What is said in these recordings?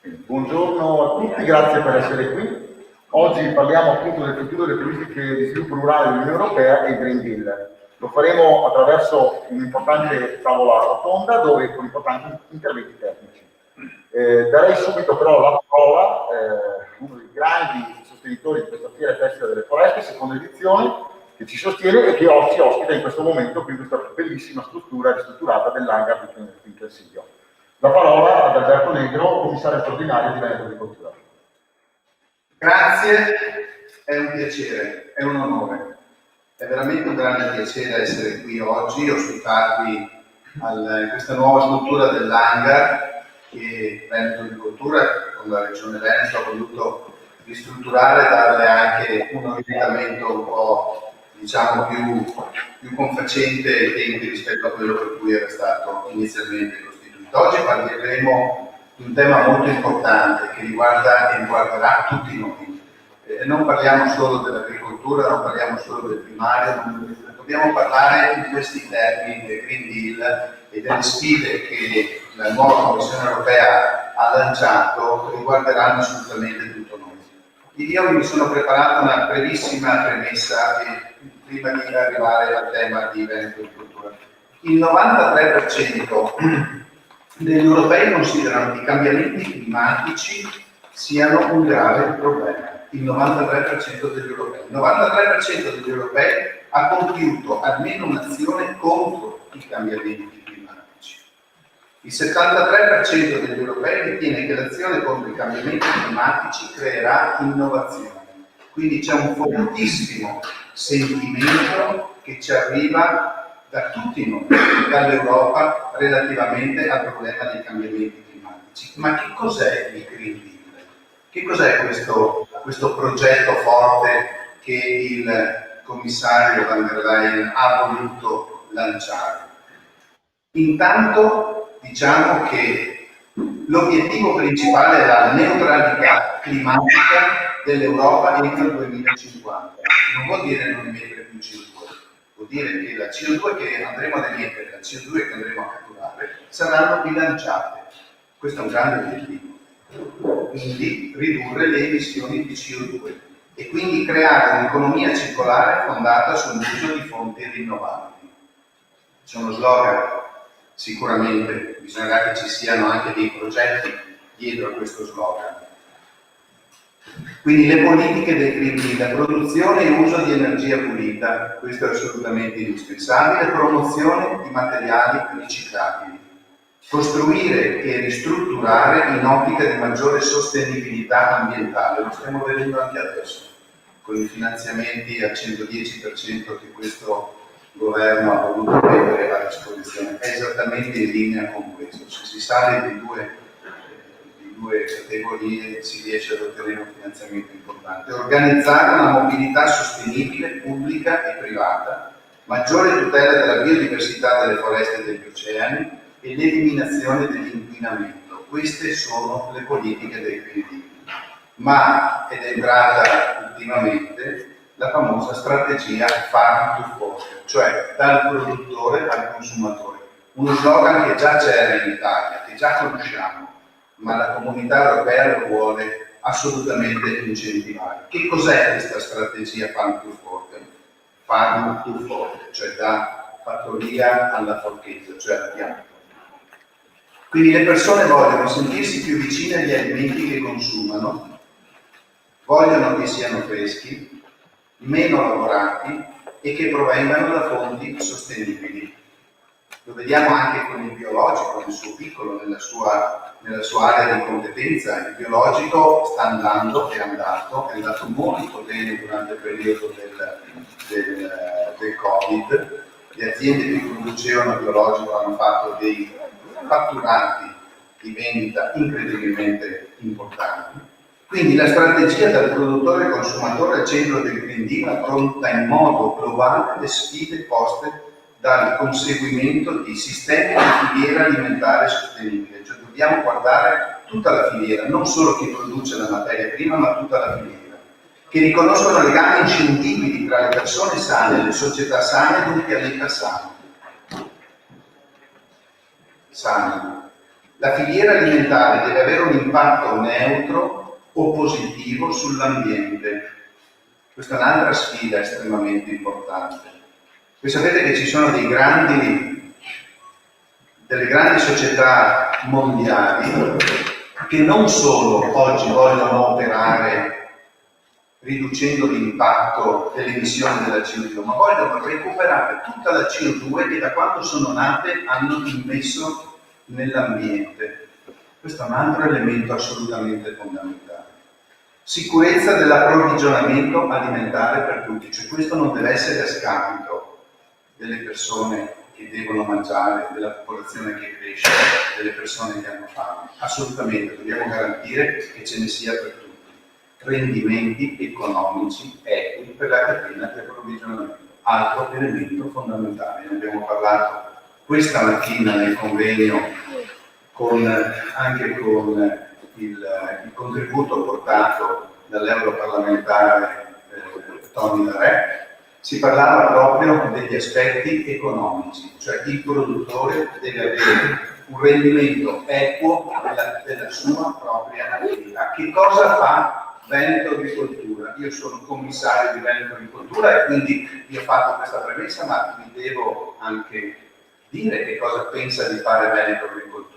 Buongiorno a tutti, grazie per essere qui. Oggi parliamo appunto del futuro delle politiche di sviluppo rurale dell'Unione Europea e il Green Deal. Lo faremo attraverso un'importante tavola rotonda dove con importanti interventi tecnici. Darei subito però la parola uno dei grandi sostenitori di questa Fiera Festa delle Foreste, seconda edizione, che ci sostiene e che ci ospita in questo momento qui in questa bellissima struttura ristrutturata dell'hangar di Calsidio. La parola ad Alberto Negro, commissario straordinario di Veneto Agricoltura. Grazie, è un piacere, è un onore. È veramente un grande piacere essere qui oggi, ospitarvi in questa nuova struttura dell'hangar che Veneto Agricoltura con la Regione Veneto ha voluto ristrutturare e darle anche un orientamento un po', diciamo, più confacente ai tempi rispetto a quello per cui era stato inizialmente costruito. Oggi parleremo di un tema molto importante che riguarda e riguarderà tutti noi. Non parliamo solo dell'agricoltura, non parliamo solo del primario, dobbiamo parlare in questi termini del Green Deal e delle sfide che la nuova Commissione Europea ha lanciato riguarderanno assolutamente tutto noi. Io mi sono preparato una brevissima premessa prima di arrivare al tema di Veneto Agricoltura. Il 93% degli europei considerano che i cambiamenti climatici siano un grave problema. Il 93% degli europei. Il 93% degli europei ha compiuto almeno un'azione contro i cambiamenti climatici. Il 73% degli europei ritiene che l'azione contro i cambiamenti climatici creerà innovazione. Quindi c'è un fortissimo sentimento che ci arriva da tutti noi, dall'Europa, relativamente al problema dei cambiamenti climatici. Ma che cos'è il Green Deal? Che cos'è questo progetto forte che il commissario van der Leyen ha voluto lanciare? Intanto diciamo che l'obiettivo principale è la neutralità climatica dell'Europa entro il 2050. Non vuol dire non emettere più CO2. Vuol dire che la CO2 che andremo ad emettere, la CO2 che andremo a catturare, saranno bilanciate. Questo è un grande obiettivo. Quindi ridurre le emissioni di CO2 e quindi creare un'economia circolare fondata sull'uso di fonti rinnovabili. C'è uno slogan, sicuramente bisognerà che ci siano anche dei progetti dietro a questo slogan. Quindi le politiche del Green Deal, produzione e uso di energia pulita, questo è assolutamente indispensabile, promozione di materiali riciclabili, costruire e ristrutturare in ottica di maggiore sostenibilità ambientale, lo stiamo vedendo anche adesso, con i finanziamenti al 110% che questo governo ha voluto mettere a disposizione, è esattamente in linea con questo, se si sale di due categorie si riesce ad ottenere un finanziamento importante. Organizzare una mobilità sostenibile, pubblica e privata, maggiore tutela della biodiversità delle foreste e degli oceani e l'eliminazione dell'inquinamento. Queste sono le politiche del Green Deal. Ma ed è entrata ultimamente la famosa strategia Farm to Fork, cioè dal produttore al consumatore. Uno slogan che già c'era in Italia, che già conosciamo, ma la comunità europea lo vuole assolutamente incentivare. Che cos'è questa strategia Farm to Fork? Farm to Fork, cioè da fattoria alla forchetta, cioè alla pianta. Quindi le persone vogliono sentirsi più vicine agli alimenti che consumano, vogliono che siano freschi, meno lavorati e che provengano da fonti sostenibili. Lo vediamo anche con il biologico, nel suo piccolo, nella sua area di competenza. Il biologico sta andando, è andato molto bene durante il periodo del Covid. Le aziende che producevano biologico hanno fatto dei fatturati di vendita incredibilmente importanti. Quindi la strategia dal produttore al consumatore al centro del Green Deal affronta in modo globale le sfide poste dal conseguimento di sistemi di filiera alimentare sostenibile, cioè dobbiamo guardare tutta la filiera, non solo chi produce la materia prima, ma tutta la filiera, che riconoscono legami inscindibili tra le persone sane, le società sane ed un pianeta sano. La filiera alimentare deve avere un impatto neutro o positivo sull'ambiente. Questa è un'altra sfida estremamente importante. Voi sapete che ci sono delle grandi società mondiali che non solo oggi vogliono operare riducendo l'impatto delle emissioni della CO2, ma vogliono recuperare tutta la CO2 che da quando sono nate hanno immesso nell'ambiente. Questo è un altro elemento assolutamente fondamentale. Sicurezza dell'approvvigionamento alimentare per tutti, cioè questo non deve essere a scapito delle persone che devono mangiare, della popolazione che cresce, delle persone che hanno fame. Assolutamente, dobbiamo garantire che ce ne sia per tutti. Rendimenti economici equi per la catena di approvvigionamento, altro elemento fondamentale. Ne abbiamo parlato questa mattina nel convegno anche con il contributo portato dall'europarlamentare Tony Darè. Si parlava proprio degli aspetti economici, cioè il produttore deve avere un rendimento equo della sua propria attività. Che cosa fa Veneto Agricoltura? Io sono commissario di Veneto Agricoltura e quindi vi ho fatto questa premessa, ma vi devo anche dire che cosa pensa di fare Veneto Agricoltura.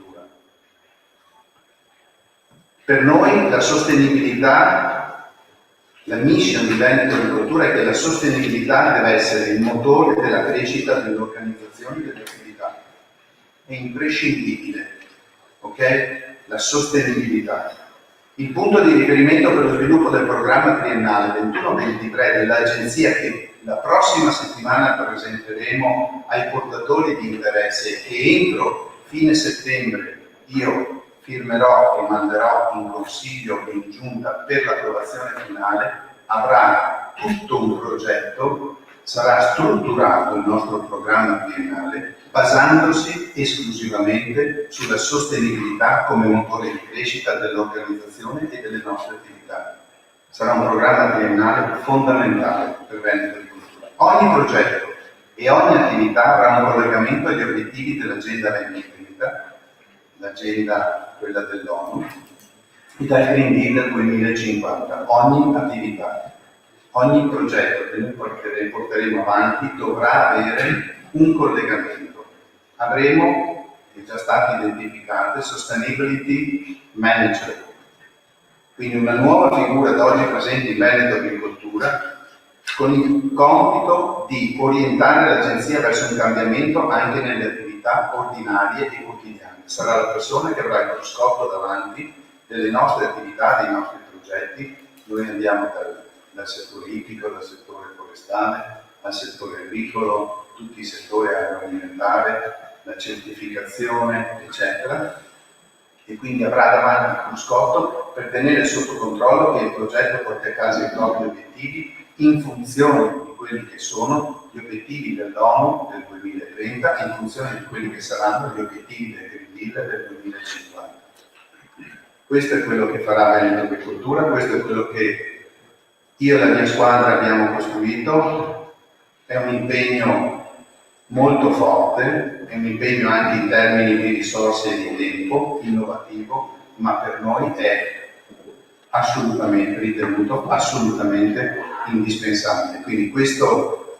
Per noi la sostenibilità, la mission di Veneto Agricoltura è che la sostenibilità deve essere il motore della crescita delle organizzazioni e delle attività. È imprescindibile, ok? La sostenibilità. Il punto di riferimento per lo sviluppo del programma triennale 21-23 dell'Agenzia, che la prossima settimana presenteremo ai portatori di interesse e che entro fine settembre io firmerò e manderò in consiglio e in giunta per l'approvazione finale, avrà tutto un progetto, sarà strutturato il nostro programma triennale basandosi esclusivamente sulla sostenibilità come motore di crescita dell'organizzazione e delle nostre attività. Sarà un programma triennale fondamentale per Veneto Agricoltura. Ogni progetto e ogni attività avrà un collegamento agli obiettivi dell'Agenda 2030, l'agenda quella dell'ONU, e dal Green Deal del 2050. Ogni attività, ogni progetto che noi porteremo avanti dovrà avere un collegamento. Avremo, è già stato identificato, Sustainability Manager, quindi una nuova figura da oggi presente in Veneto Agricoltura, con il compito di orientare l'agenzia verso un cambiamento anche nelle attività ordinarie e quotidiane. Sarà la persona che avrà il cruscotto davanti delle nostre attività, dei nostri progetti. Noi andiamo dal settore ittico, dal settore forestale, al settore agricolo, tutti i settori agroalimentare, la certificazione, eccetera. E quindi avrà davanti il cruscotto per tenere sotto controllo che il progetto porti a casa i propri obiettivi in funzione di quelli che sono gli obiettivi dell'ONU del 2030 e in funzione di quelli che saranno gli obiettivi del Green Deal del 2050. Questo è quello che farà Veneto Agricoltura, questo è quello che io e la mia squadra abbiamo costruito. È un impegno molto forte, è un impegno anche in termini di risorse e di tempo, innovativo, ma per noi è assolutamente ritenuto, assolutamente indispensabile. Quindi questo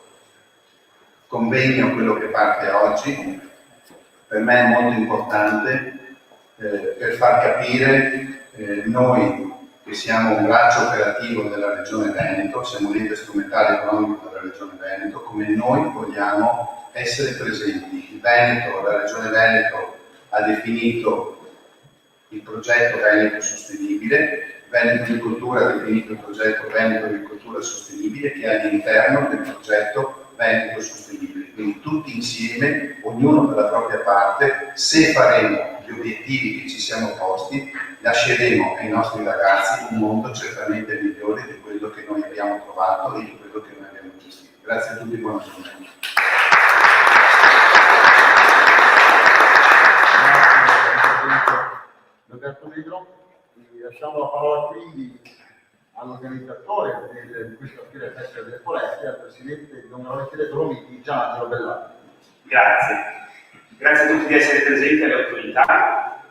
convegno, quello che parte oggi, per me è molto importante per far capire noi che siamo un braccio operativo della Regione Veneto, siamo un ente strumentale economico della Regione Veneto, come noi vogliamo essere presenti. La Regione Veneto ha definito il progetto Veneto Sostenibile, Veneto Agricoltura ha definito il progetto Veneto Agricoltura Sostenibile, che è all'interno del progetto Veneto Sostenibile. Quindi tutti insieme, ognuno per la propria parte, se faremo gli obiettivi che ci siamo posti, lasceremo ai nostri ragazzi un mondo certamente migliore di quello che noi abbiamo trovato e di quello che noi abbiamo gestito. Grazie a tutti, buona giornata. Roberto Negro, lasciamo la parola quindi all'organizzatore di questa fiera Festa delle Foreste, al presidente di Onorevole Dolomiti, Gianangelo Bellati. Grazie a tutti di essere presenti, alle autorità,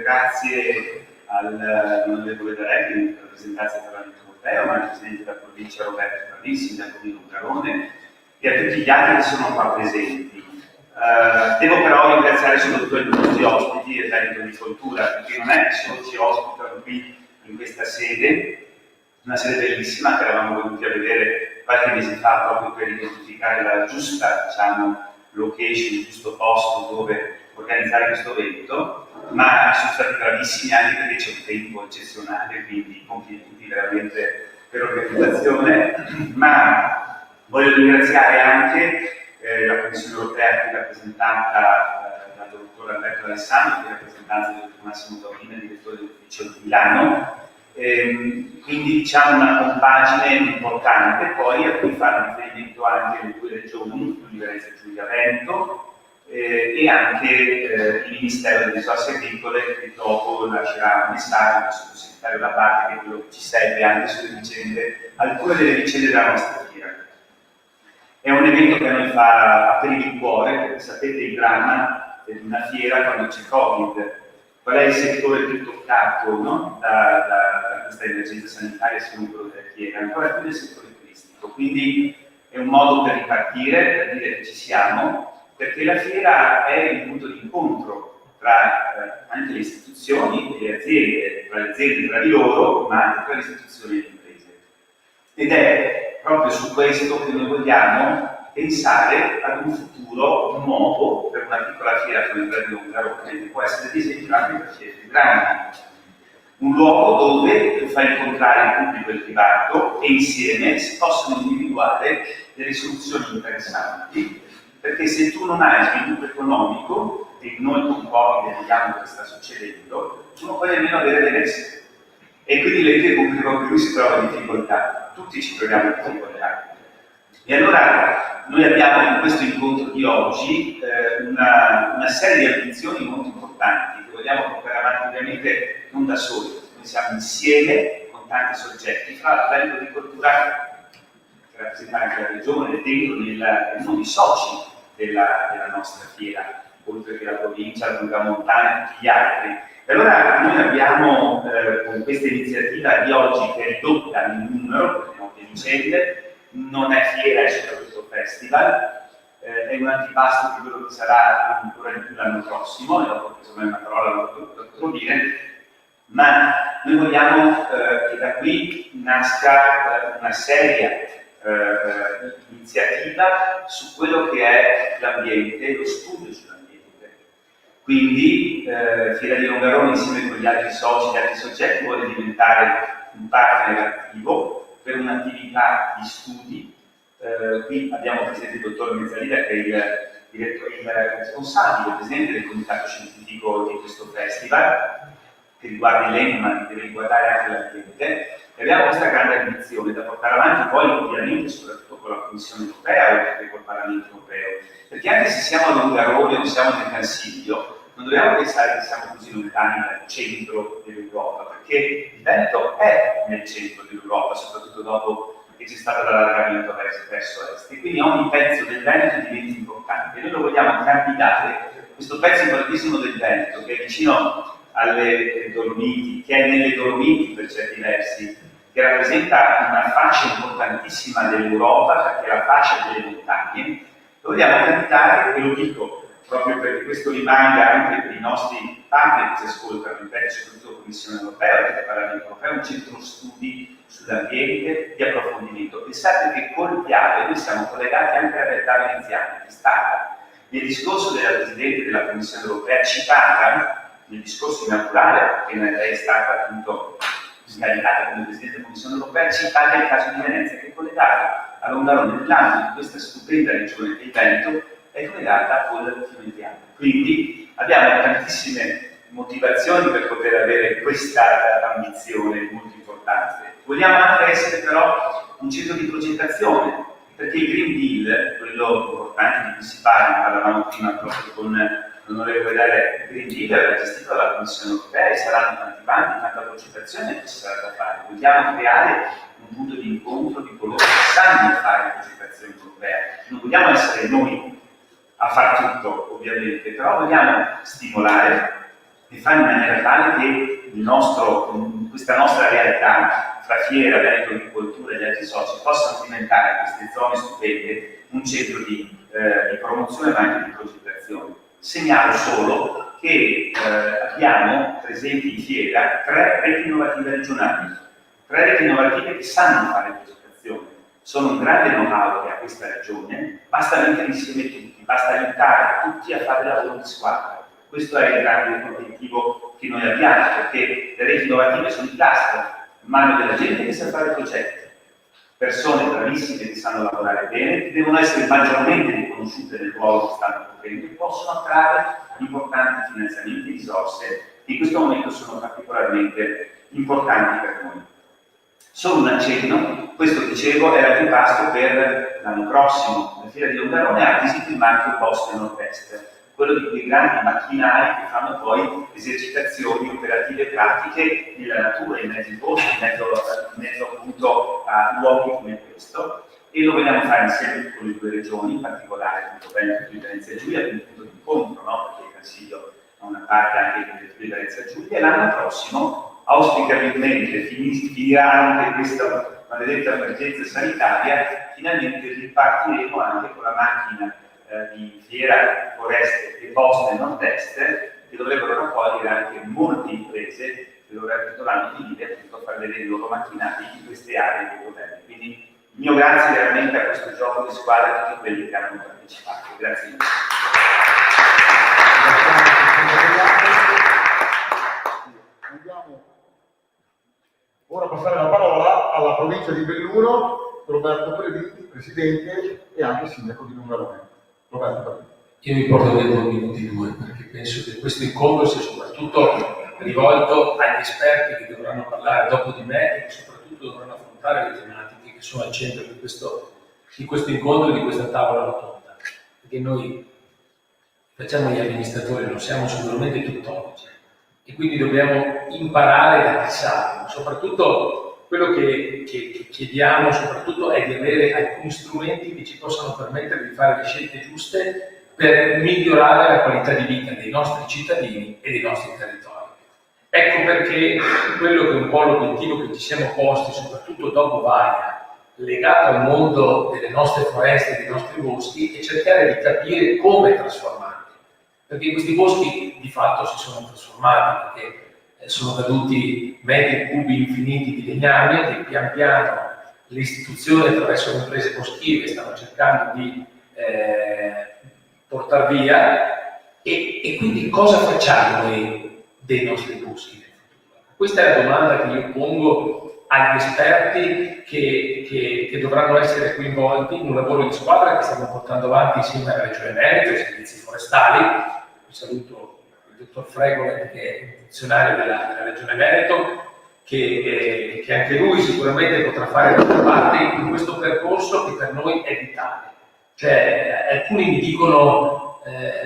grazie all'onorevole D'Arelli, rappresentante del Parlamento Europeo, ma al Presidente della Provincia Roberto Parlì, Sindaco di Longarone, e a tutti gli altri che sono qua presenti. Devo però ringraziare soprattutto i nostri ospiti del Veneto di Cultura, perché non è che solo ci ospitano qui in questa sede, una sede bellissima che eravamo venuti a vedere qualche mese fa proprio per identificare la giusta, diciamo, location, il giusto posto dove organizzare questo evento, ma sono stati bravissimi anche perché c'è un tempo eccezionale, quindi complimenti veramente per l'organizzazione, ma voglio ringraziare anche la Commissione Europea qui rappresentata dal dottor Alberto Alessandro, che è rappresentante del dottor Massimo Taurina, direttore dell'ufficio di Milano, quindi diciamo una compagine importante, poi a cui fanno riferimento anche le due regioni, Friuli Venezia Giulia Veneto, e anche il Ministero delle Risorse Agricole, che dopo lascerà un messaggio al sottosegretario da parte, che è quello che ci serve anche sulle vicende, alcune delle vicende della nostra fiera. È un evento che a noi fa aprire il cuore, perché sapete il dramma di una fiera quando c'è Covid. Qual è il settore più toccato, no? da questa emergenza sanitaria, se non quello della fiera, ancora più del settore turistico. Quindi è un modo per ripartire, per dire che ci siamo, perché la fiera è il punto di incontro tra anche le istituzioni e le aziende, tra di loro, ma anche tra le istituzioni e le imprese. Ed è proprio su questo che noi vogliamo pensare ad un futuro nuovo per una piccola fiera come quella di Longarone, che può essere ad esempio anche per fiere più grandi. Un luogo dove fa incontrare il pubblico e il privato e insieme si possono individuare delle soluzioni interessanti, perché se tu non hai sviluppo economico, e noi con Covid vediamo che sta succedendo, tu non puoi nemmeno avere benessere. E quindi l'ente pubblico qui si trova in difficoltà, tutti ci troviamo in difficoltà. E allora noi abbiamo in questo incontro di oggi una serie di ambizioni molto importanti che vogliamo portare avanti ovviamente non da soli, noi siamo insieme con tanti soggetti, fra l'altro l'Evento di Cultura che rappresenta anche la regione, è dentro uno dei soci della nostra fiera, oltre che la provincia, la Lunga Montana e tutti gli altri. E allora noi abbiamo con questa iniziativa di oggi, che è ridotta in numero, perché abbiamo le vicende, non è fiera, è soprattutto festival, è un antipasto di quello che sarà ancora di più l'anno prossimo, e dopo insomma una parola lo potrò dire, ma noi vogliamo che da qui nasca una seria iniziativa su quello che è l'ambiente, lo studio sull'ambiente. Quindi Fiera di Longarone insieme con gli altri soci, gli altri soggetti, vuole diventare un partner attivo per un'attività di studi. Qui abbiamo presente il dottor Mezzalida, che è il responsabile, il presidente del comitato scientifico di questo festival, che riguarda il legno, ma che deve riguardare anche l'ambiente. E abbiamo questa grande ambizione da portare avanti poi ovviamente soprattutto con la Commissione Europea, oltre che col Parlamento Europeo. Perché anche se siamo a Longarone o siamo nel Consiglio, non dobbiamo pensare che siamo così lontani dal centro dell'Europa, perché il Veneto è nel centro dell'Europa, soprattutto dopo che c'è stato l'allargamento verso est. E quindi ogni pezzo del Veneto diventa importante. E noi lo vogliamo candidare, questo pezzo importantissimo del Veneto, che è vicino alle Dolomiti, che è nelle Dolomiti per certi versi, che rappresenta una fascia importantissima dell'Europa, perché è la fascia delle montagne, lo vogliamo candidare, e lo dico proprio perché questo rimanga anche per i nostri partner che ci ascoltano, soprattutto la Commissione Europea, perché il Parlamento Europeo, un centro studi sull'ambiente di approfondimento. Pensate che col Piave noi siamo collegati anche alla realtà veneziana, che è stata nel discorso della Presidente della Commissione Europea citata, nel discorso inaugurale, perché lei è stata appunto scaricata come Presidente della Commissione Europea, citata il caso di Venezia, che è collegata a Longarone nell'ambito di questa stupenda regione del Veneto, è collegata col fiume Piave. Quindi abbiamo tantissime motivazioni per poter avere questa ambizione molto importante. Vogliamo anche essere però un centro di progettazione, perché il Green Deal, quello importante di cui si parlavamo prima proprio con l'onorevole Dalle, il Green Deal era gestito dalla Commissione Europea e saranno tanti bandi, tanta progettazione che ci sarà da fare. Vogliamo creare un punto di incontro di coloro che sanno fare la progettazione europea. Non vogliamo essere noi a far tutto, ovviamente, però vogliamo stimolare e fare in maniera tale che questa nostra realtà, fra Fiera, Veneto Agricoltura e gli altri soci, possano diventare queste zone stupende un centro di promozione ma anche di progettazione. Segnalo solo che abbiamo presenti in Fiera 3 reti innovative regionali, 3 reti innovative che sanno fare progettazione. Sono un grande know-how che ha questa regione, basta mettere insieme tutti, basta aiutare tutti a fare lavoro di squadra. Questo è il grande obiettivo che noi abbiamo, perché le reti innovative sono il tasto in mano della gente che sa fare progetti. Persone bravissime che sanno lavorare bene, che devono essere maggiormente riconosciute nel ruolo che stanno coprendo e possono attrarre importanti finanziamenti e risorse che in questo momento sono particolarmente importanti per noi. Solo un accenno, questo dicevo era il pasto per l'anno prossimo, la Fiera di Longarone ha acquisito il marchio Bosque Nord-Est, quello di quei grandi macchinari che fanno poi esercitazioni operative pratiche nella natura, in mezzo ai boschi, in mezzo appunto a luoghi come questo, e lo vogliamo fare insieme con le 2 regioni, in particolare appunto Veneto e Venezia Giulia, come punto di incontro, no? Perché il Consiglio ha una parte anche di Venezia Giulia, e l'anno prossimo auspicabilmente finirà anche questa maledetta emergenza sanitaria, finalmente ripartiremo anche con la macchina di Fiera, Foreste e Bosque Nord-Est, che dovrebbero raccogliere anche molte imprese che dovranno venire appunto a far vedere i loro macchinari in queste aree dei governi. Quindi il mio grazie veramente a questo gioco di squadra a tutti quelli che hanno partecipato. Grazie mille. Andiamo ora a passare la parola alla provincia di Belluno, Roberto Previti, presidente e anche sindaco di Longarone. Roberto. Io mi porto dentro 2 minuti, perché penso che questo incontro sia soprattutto rivolto agli esperti che dovranno parlare dopo di me e che soprattutto dovranno affrontare le tematiche che sono al centro di questo incontro e di questa tavola rotonda. Perché noi facciamo gli amministratori, non siamo sicuramente tuttologi e quindi dobbiamo imparare da chi sa, soprattutto quello che chiediamo soprattutto è di avere alcuni strumenti che ci possano permettere di fare le scelte giuste per migliorare la qualità di vita dei nostri cittadini e dei nostri territori. Ecco perché quello che è un po' l'obiettivo che ci siamo posti, soprattutto dopo Vaia, legato al mondo delle nostre foreste e dei nostri boschi, è cercare di capire come trasformarli. Perché questi boschi di fatto si sono trasformati, perché sono caduti metri cubi infiniti di legname che pian piano le istituzioni attraverso le imprese boschive stanno cercando di portare via e quindi cosa facciamo noi dei nostri boschi nel futuro? Questa è la domanda che io pongo agli esperti che dovranno essere coinvolti in un lavoro di squadra che stiamo portando avanti insieme alla Regione Veneto e ai servizi forestali. Vi saluto il dottor Fregole, che è funzionario della Regione Veneto, che anche lui sicuramente potrà fare la sua parte in questo percorso che per noi è vitale. Cioè, alcuni mi dicono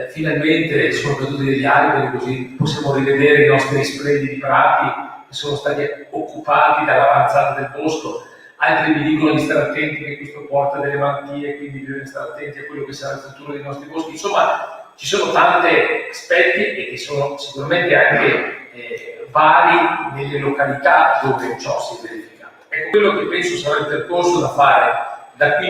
finalmente sono caduti degli alberi, così possiamo rivedere i nostri splendidi prati che sono stati occupati dall'avanzata del bosco. Altri mi dicono di stare attenti che questo porta delle malattie, quindi bisogna stare attenti a quello che sarà il futuro dei nostri boschi. Insomma, ci sono tanti aspetti e che sono sicuramente anche vari nelle località dove ciò si verifica. Ecco, quello che penso sarà il percorso da fare da qui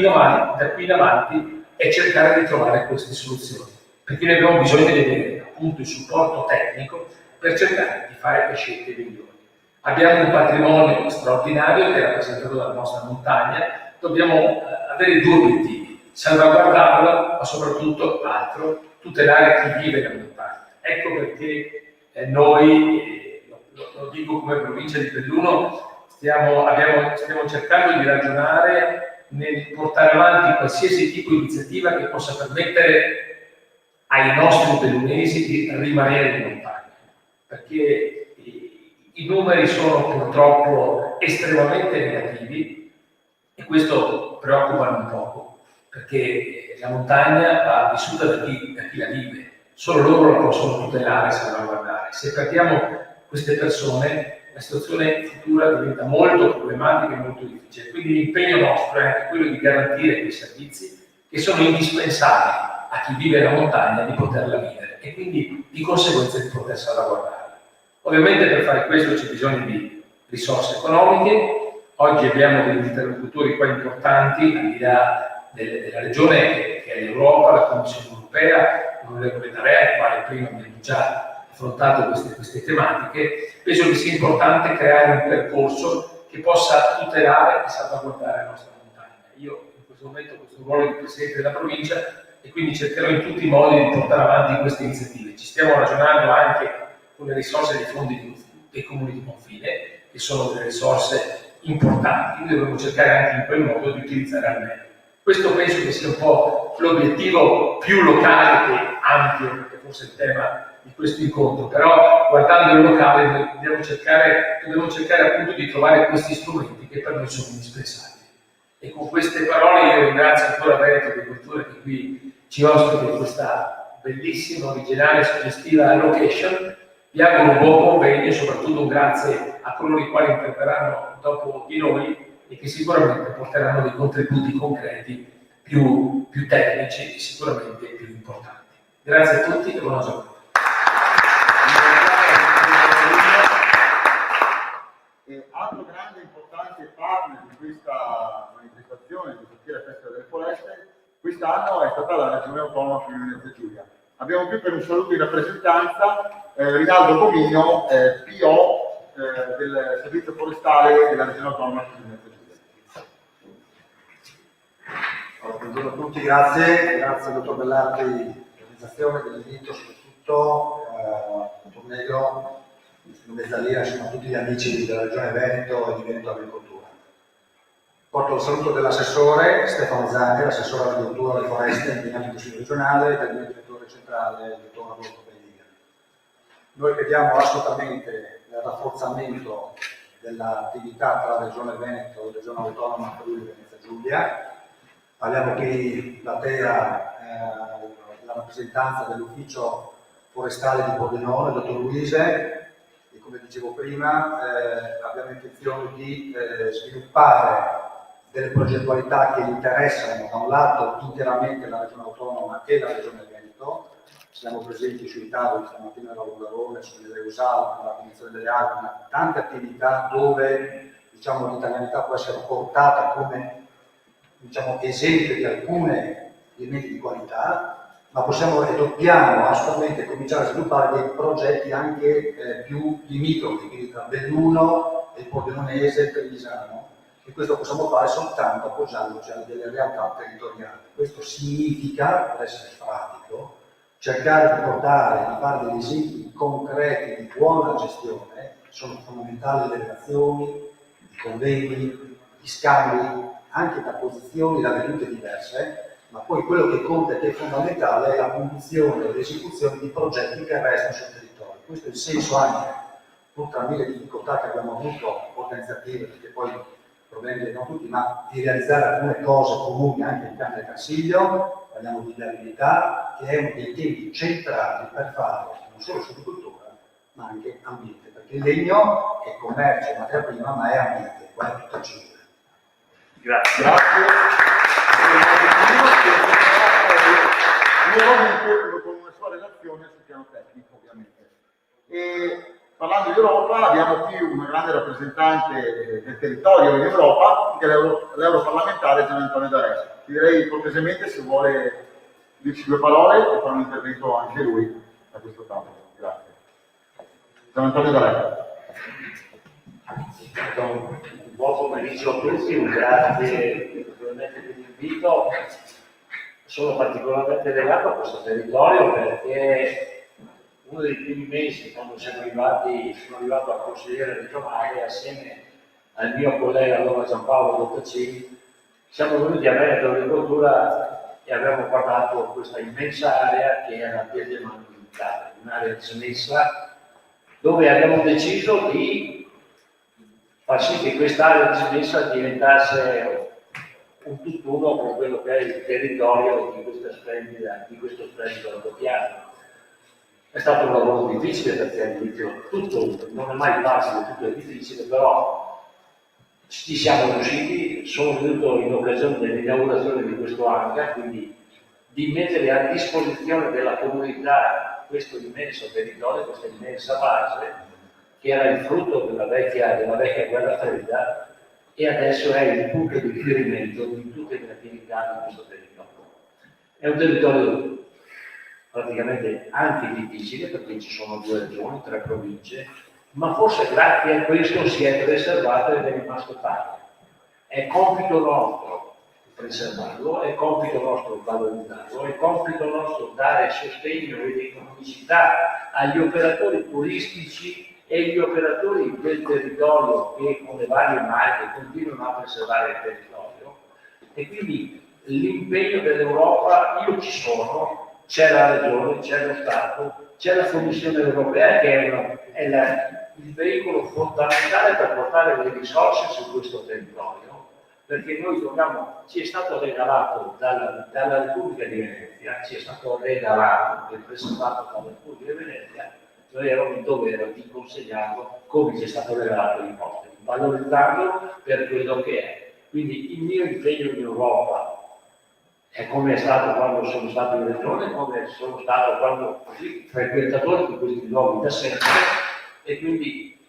in avanti è cercare di trovare queste soluzioni, perché noi abbiamo bisogno di avere appunto il supporto tecnico per cercare di fare le scelte migliori. Abbiamo un patrimonio straordinario che è rappresentato dalla nostra montagna, dobbiamo avere 2 obiettivi: salvaguardarla, ma soprattutto l'altro, tutelare chi vive nella montagna. Ecco perché noi, lo dico come provincia di Belluno, stiamo cercando di ragionare nel portare avanti qualsiasi tipo di iniziativa che possa permettere ai nostri bellunesi di rimanere in montagna, perché i numeri sono purtroppo estremamente negativi e questo preoccupa un poco, perché la montagna va vissuta da chi la vive, solo loro la possono tutelare e salvaguardare. Se perdiamo queste persone, la situazione futura diventa molto problematica e molto difficile. Quindi l'impegno nostro è anche quello di garantire quei servizi che sono indispensabili a chi vive la montagna di poterla vivere e quindi di conseguenza di poter salvaguardarla. Ovviamente per fare questo c'è bisogno di risorse economiche. Oggi abbiamo degli interlocutori qua importanti, al di là della regione che è l'Europa, la Commissione europea, l'onorevole D'Area, il quale prima abbiamo già affrontato queste tematiche. Penso che sia importante creare un percorso che possa tutelare e salvaguardare la nostra montagna. Io in questo momento ho questo ruolo di Presidente della provincia e quindi cercherò in tutti i modi di portare avanti queste iniziative. Ci stiamo ragionando anche con le risorse dei fondi dei comuni di confine, che sono delle risorse importanti, quindi dovremmo cercare anche in quel modo di utilizzare al meglio. Questo penso che sia un po' l'obiettivo più locale che ampio, perché forse è il tema di questo incontro, però guardando il locale noi dobbiamo cercare appunto di trovare questi strumenti che per noi sono indispensabili. E con queste parole io ringrazio ancora Veneto Agricoltura che qui ci ospita in questa bellissima, originale, suggestiva location. Vi auguro un buon convegno e soprattutto un grazie a coloro i quali interverranno dopo di noi e che sicuramente porteranno dei contributi concreti più tecnici e sicuramente più importanti. Grazie a tutti e buona giornata. Altro grande e importante partner di questa manifestazione, di questa Fiera Festa delle Foreste, quest'anno è stata la Regione Autonoma Friuli Venezia Giulia. Abbiamo qui per un saluto in rappresentanza Rinaldo Comino, PO del Servizio Forestale della Regione Autonoma Friuli Venezia Giulia. Allora, buongiorno a tutti, grazie al dottor Bellardi dell'organizzazione, dell'invito, soprattutto Tornello, Mezzalina, insomma tutti gli amici della Regione Veneto e di Veneto Agricoltura. Porto il saluto dell'assessore Stefano Zanni, l'assessore all'agricoltura e alle foreste in ambito Consiglio regionale e del mio direttore centrale, il dottor Adolfo Belliga. Noi crediamo assolutamente nel rafforzamento dell'attività tra la Regione Veneto e la Regione Autonoma Friuli Venezia Giulia. Abbiamo qui la TEA, la rappresentanza dell'ufficio forestale di Pordenone, il dottor Luise, e come dicevo prima abbiamo intenzione di sviluppare delle progettualità che interessano da un lato interamente la Regione Autonoma e la Regione Veneto. Siamo presenti sui tavoli stamattina nella Longarone, sulle USAL, nella Commissione delle Alpi, tante attività dove l'italianità può essere portata come esempio di alcune elementi di qualità, ma possiamo e dobbiamo assolutamente cominciare a sviluppare dei progetti anche più limitrofi, quindi tra Belluno e il Pordenonese e il Trevisano, e questo possiamo fare soltanto appoggiandoci a delle realtà territoriali. Questo significa, per essere pratico, cercare di portare, di fare degli esempi concreti di buona gestione. Sono fondamentali le relazioni, i convegni, gli scambi, anche da posizioni, da vedute diverse, ma poi quello che conta e che è fondamentale è la conduzione e l'esecuzione di progetti che restano sul territorio. Questo è il senso anche, pur tra mille difficoltà che abbiamo avuto organizzative, perché poi problemi non tutti, ma di realizzare alcune cose comuni anche in piano del Consiglio. Parliamo di viabilità, che è uno dei temi centrali per fare non solo sull'agricoltura, ma anche ambiente, perché il legno è commercio, è materia prima, ma è ambiente, qua è tutto cinque. Grazie. Nuovamente con una sua relazione sul piano tecnico, ovviamente. E parlando di Europa, abbiamo qui un grande rappresentante del territorio in Europa, che è l'europarlamentare Gian Antonio D'Area. Direi cortesemente se vuole dirci due parole e fare un intervento anche lui a questo tavolo. Grazie. Gian Antonio D'Area. Buon pomeriggio a tutti, un grazie naturalmente per l'invito. Sono particolarmente legato a questo territorio perché uno dei primi mesi, quando sono arrivato a consigliere regionale, assieme al mio collega allora Giampaolo Lottacini, siamo venuti a Veneto Agricoltura e abbiamo guardato questa immensa area che era Piedemano Militare, un'area dismessa, dove abbiamo deciso di far sì che quest'area dismessa diventasse un tutt'uno con quello che è il territorio di questo splendido altopiano. È stato un lavoro difficile perché all'inizio tutto non è mai facile, tutto è difficile, però ci siamo riusciti. Sono venuto in occasione dell'inaugurazione di questo hangar, quindi di mettere a disposizione della comunità questo immenso territorio, questa immensa base, che era il frutto della vecchia guerra fredda, e adesso è il punto di riferimento di tutte le attività di questo territorio. È un territorio praticamente anche difficile, perché ci sono 2 regioni, 3 province, ma forse grazie a questo si è preservato ed è rimasto tale. È compito nostro preservarlo, è compito nostro valorizzarlo, è compito nostro dare sostegno ed economicità agli operatori turistici e gli operatori del territorio che con le varie marche continuano a preservare il territorio. E quindi l'impegno dell'Europa, io ci sono, c'è la regione, c'è lo Stato, c'è la Commissione europea che è il veicolo fondamentale per portare le risorse su questo territorio, perché noi ci è stato regalato dalla Repubblica di Venezia, ci è stato regalato e presentato dalla Repubblica di Venezia, noi eravamo in dovere di consegnarlo come ci è stato regalato in poste, valorizzarlo per quello che è. Quindi il mio impegno in Europa è come è stato quando sono stato in regione, come sono stato quando frequentatore di questi luoghi da sempre, e quindi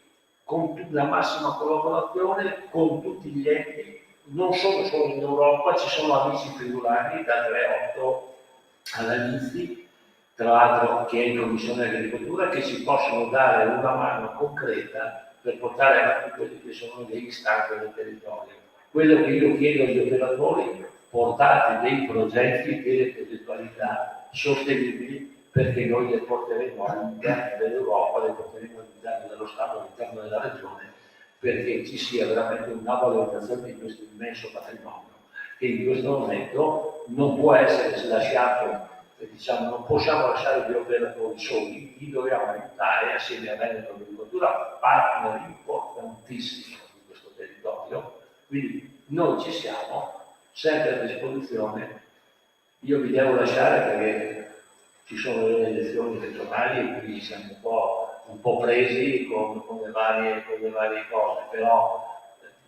con la massima collaborazione con tutti gli enti, non solo in Europa, ci sono amici friulani da 3-8 all'Anizi, tra l'altro che è in Commissione Agricoltura, che ci possono dare una mano concreta per portare avanti quelli che sono le istanze del territorio. Quello che io chiedo agli operatori: portate dei progetti e delle progettualità sostenibili, perché noi le porteremo all'interno dell'Europa, le porteremo all'interno dello Stato, all'interno della regione, perché ci sia veramente una valorizzazione di questo immenso patrimonio, che in questo momento non può essere lasciato, diciamo, non possiamo lasciare gli operatori soli, li dobbiamo aiutare assieme a Veneto Agricoltura, partner importantissimo di questo territorio. Quindi noi ci siamo, sempre a disposizione. Io vi devo lasciare perché ci sono le elezioni regionali e quindi siamo un po' presi con le varie cose, però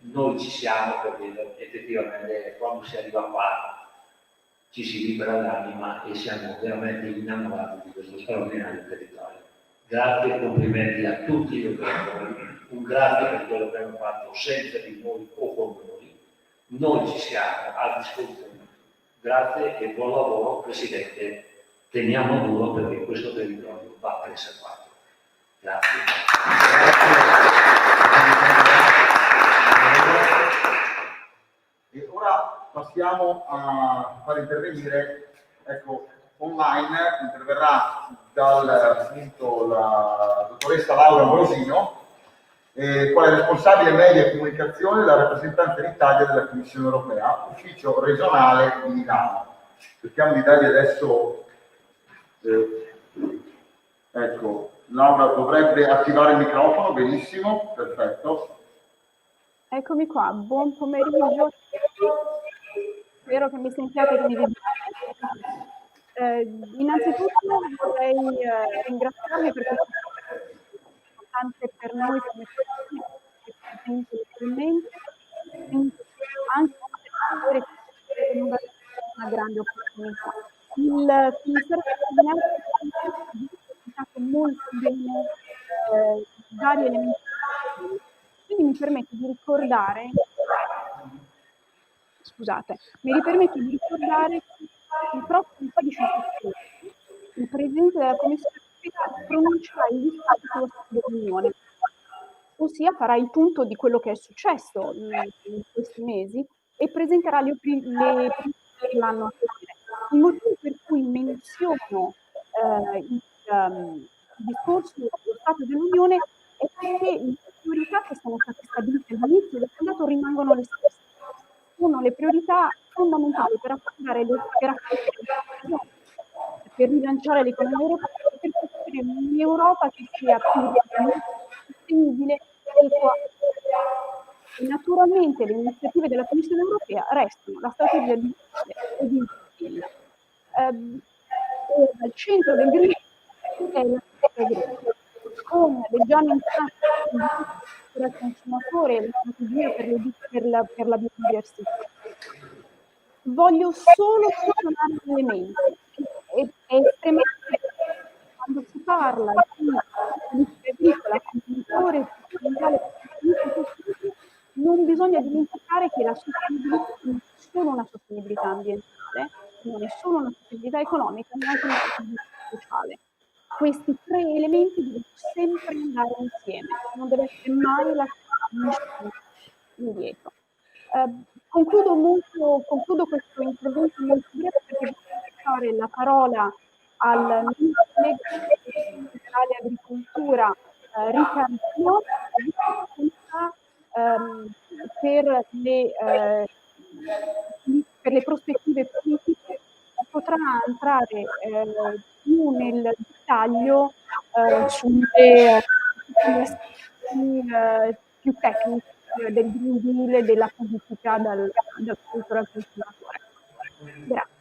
noi ci siamo, perché effettivamente quando si arriva qua ci si libera l'anima e siamo veramente innamorati di questo straordinario territorio. Grazie e complimenti a tutti gli operatori, un grazie per quello che hanno fatto senza di noi o con noi. Noi ci siamo a disposizione. Grazie e buon lavoro, Presidente. Teniamo duro perché questo territorio va preservato. Grazie. E ora passiamo a far intervenire, ecco, online interverrà appunto la dottoressa Laura Ambrosino, quale responsabile media e comunicazione della rappresentanza in Italia della Commissione Europea, ufficio regionale di Milano. Cerchiamo di dargli adesso, ecco, Laura dovrebbe attivare il microfono, benissimo, perfetto. Eccomi qua, buon pomeriggio, spero che mi sentiate e che mi vediate. Innanzitutto vorrei ringraziarvi per questo importante per noi come persone che presento leggermente, quindi anche per una grande opportunità. Il Ministero dell'Interno ha presentato molto bene vari elementi, quindi mi permetto di ricordare, che il prossimo 16 settembre il Presidente della Commissione Europea pronuncerà il discorso sullo Stato dell'Unione, ossia farà il punto di quello che è successo in questi mesi e presenterà le priorità per l'anno a venire. Il motivo per cui menziono il discorso sullo Stato dell'Unione è perché le priorità che sono state stabilite all'inizio del mandato rimangono le stesse. Sono le priorità fondamentali per affrontare per rilanciare l'economia europea e per costruire un'Europa che sia più sostenibile e equa. E naturalmente le iniziative della Commissione europea restano la strategia di e di Green. Al centro del Green è la strategia con le già mencionate per il consumatore e le strategie per la biodiversità. Voglio solo menzionare un elemento che è estremamente, quando si parla di agricola come motore fondamentale non bisogna dimenticare che la sostenibilità non è solo una sostenibilità ambientale, non è solo una sostenibilità economica, ma anche una sostenibilità sociale. Questi tre elementi devono sempre andare insieme, non deve essere mai lasciato indietro. Concludo questo intervento molto breve perché voglio lasciare la parola al mio collega generale agricoltura Riccardo per le prospettive politiche potrà entrare più nel dettaglio sulle aspetti più tecnici del Green Deal e della politica dal produttore al consumatore. Grazie.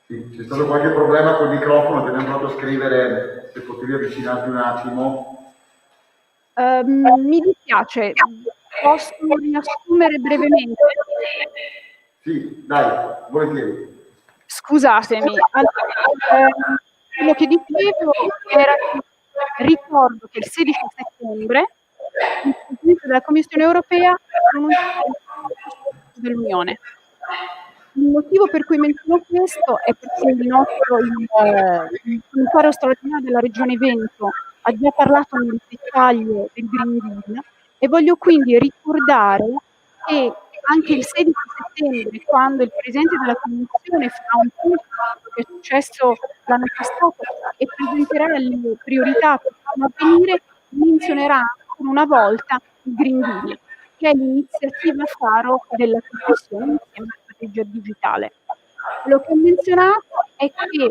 Sì, c'è stato qualche problema col microfono, ti abbiamo fatto scrivere se potevi avvicinarti un attimo. Mi dispiace, posso riassumere brevemente? Sì, dai, volentieri. Scusatemi, allora, quello che dicevo era che ricordo che il 16 settembre il Presidente della Commissione europea ha pronunciato il dell'Unione. Il motivo per cui menziono questo è perché il commissario straordinario della Regione Veneto ha già parlato nel dettaglio del Green Deal e voglio quindi ricordare che anche il 16 settembre, quando il Presidente della Commissione farà un punto che è successo l'anno passato e presenterà le priorità che vanno a venire, menzionerà ancora una volta il Green Deal, che è l'iniziativa faro della Commissione insieme alla strategia digitale. Quello che ho menzionato è che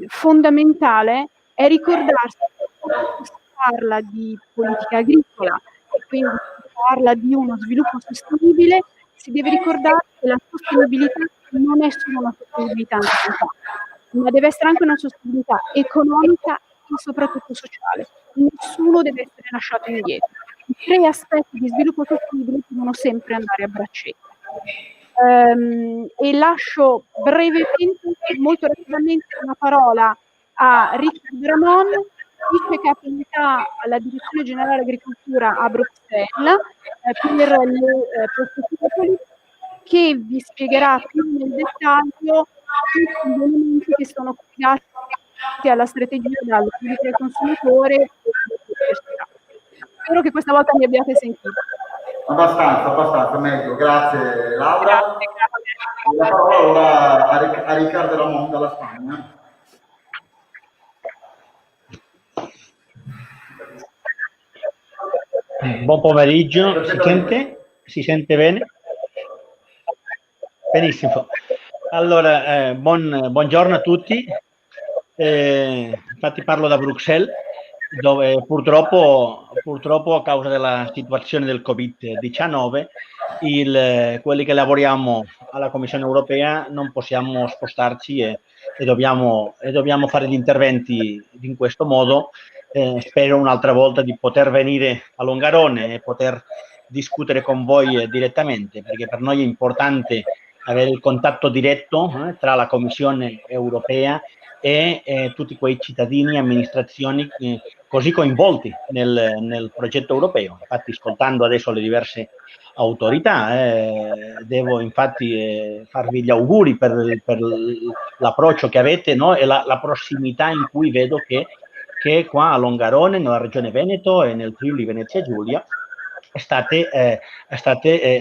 fondamentale è ricordarsi che quando si parla di politica agricola e quindi si parla di uno sviluppo sostenibile, si deve ricordare che la sostenibilità non è solo una sostenibilità ambientale, ma deve essere anche una sostenibilità economica e soprattutto sociale. Nessuno deve essere lasciato indietro. I tre aspetti di sviluppo sostenibile devono sempre andare a braccetto. E lascio brevemente, molto rapidamente, la parola a Riccardo Ramon, vice capo unità alla Direzione Generale Agricoltura a Bruxelles, per le prospettive politiche, che vi spiegherà più nel dettaglio tutti gli elementi che sono collegati alla strategia dal pubblico al consumatore e all'università. Spero che questa volta mi abbiate sentito. Abbastanza, meglio. Grazie Laura. Grazie. La parola ora a Riccardo Ramon dalla Spagna. Buon pomeriggio, si sente? Si sente bene? Benissimo. Allora, buongiorno a tutti. Infatti parlo da Bruxelles, dove purtroppo a causa della situazione del Covid-19 quelli che lavoriamo alla Commissione europea non possiamo spostarci e dobbiamo fare gli interventi in questo modo. Spero un'altra volta di poter venire a Longarone e poter discutere con voi direttamente, perché per noi è importante avere il contatto diretto tra la Commissione europea e tutti quei cittadini e amministrazioni così coinvolti nel progetto europeo. Infatti, ascoltando adesso le diverse autorità, devo infatti farvi gli auguri per l'approccio che avete, no? E la prossimità in cui vedo che qua a Longarone, nella regione Veneto e nel Friuli Venezia Giulia, state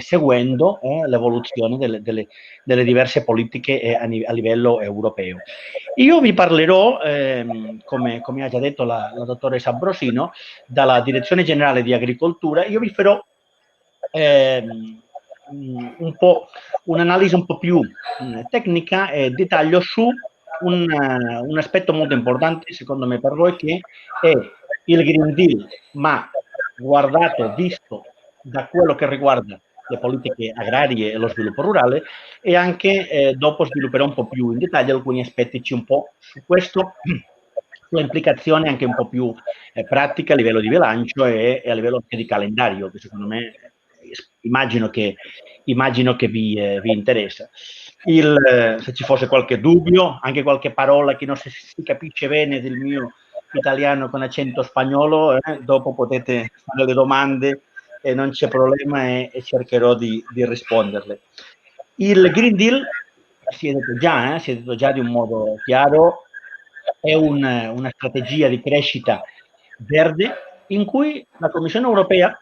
seguendo l'evoluzione delle diverse politiche a livello europeo. Io vi parlerò, come ha già detto la dottoressa Ambrosino, dalla Direzione Generale di Agricoltura. Io vi farò un'analisi un po' più tecnica e dettaglio su un aspetto molto importante, secondo me, per voi, che è il Green Deal, ma visto da quello che riguarda le politiche agrarie e lo sviluppo rurale, e anche dopo svilupperò un po' più in dettaglio alcuni aspetti un po' su questo, sulle implicazioni anche un po' più pratiche a livello di bilancio e a livello di calendario, che secondo me immagino che vi interessa. Se ci fosse qualche dubbio, anche qualche parola che non si capisce bene del mio italiano con accento spagnolo, dopo potete fare le domande e non c'è problema e cercherò di risponderle. Il Green Deal, si è detto già di un modo chiaro, è una strategia di crescita verde in cui la Commissione europea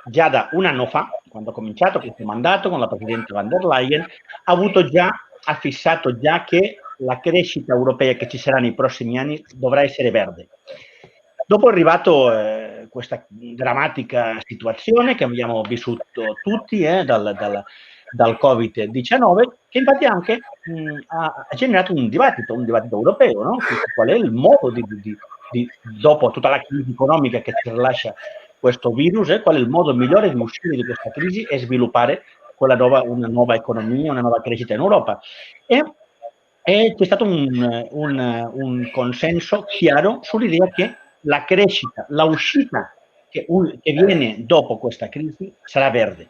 già da un anno fa, quando ha cominciato questo mandato con la Presidente von der Leyen, ha fissato già che la crescita europea che ci sarà nei prossimi anni dovrà essere verde. Dopo è arrivato questa drammatica situazione che abbiamo vissuto tutti dal Covid-19, che infatti anche ha generato un dibattito europeo, no? Qual è il modo dopo tutta la crisi economica che ci rilascia questo virus, qual è il modo migliore di uscire di questa crisi e sviluppare una nuova economia, una nuova crescita in Europa. E c'è stato un consenso chiaro sull'idea che la crescita, la uscita che viene dopo questa crisi sarà verde.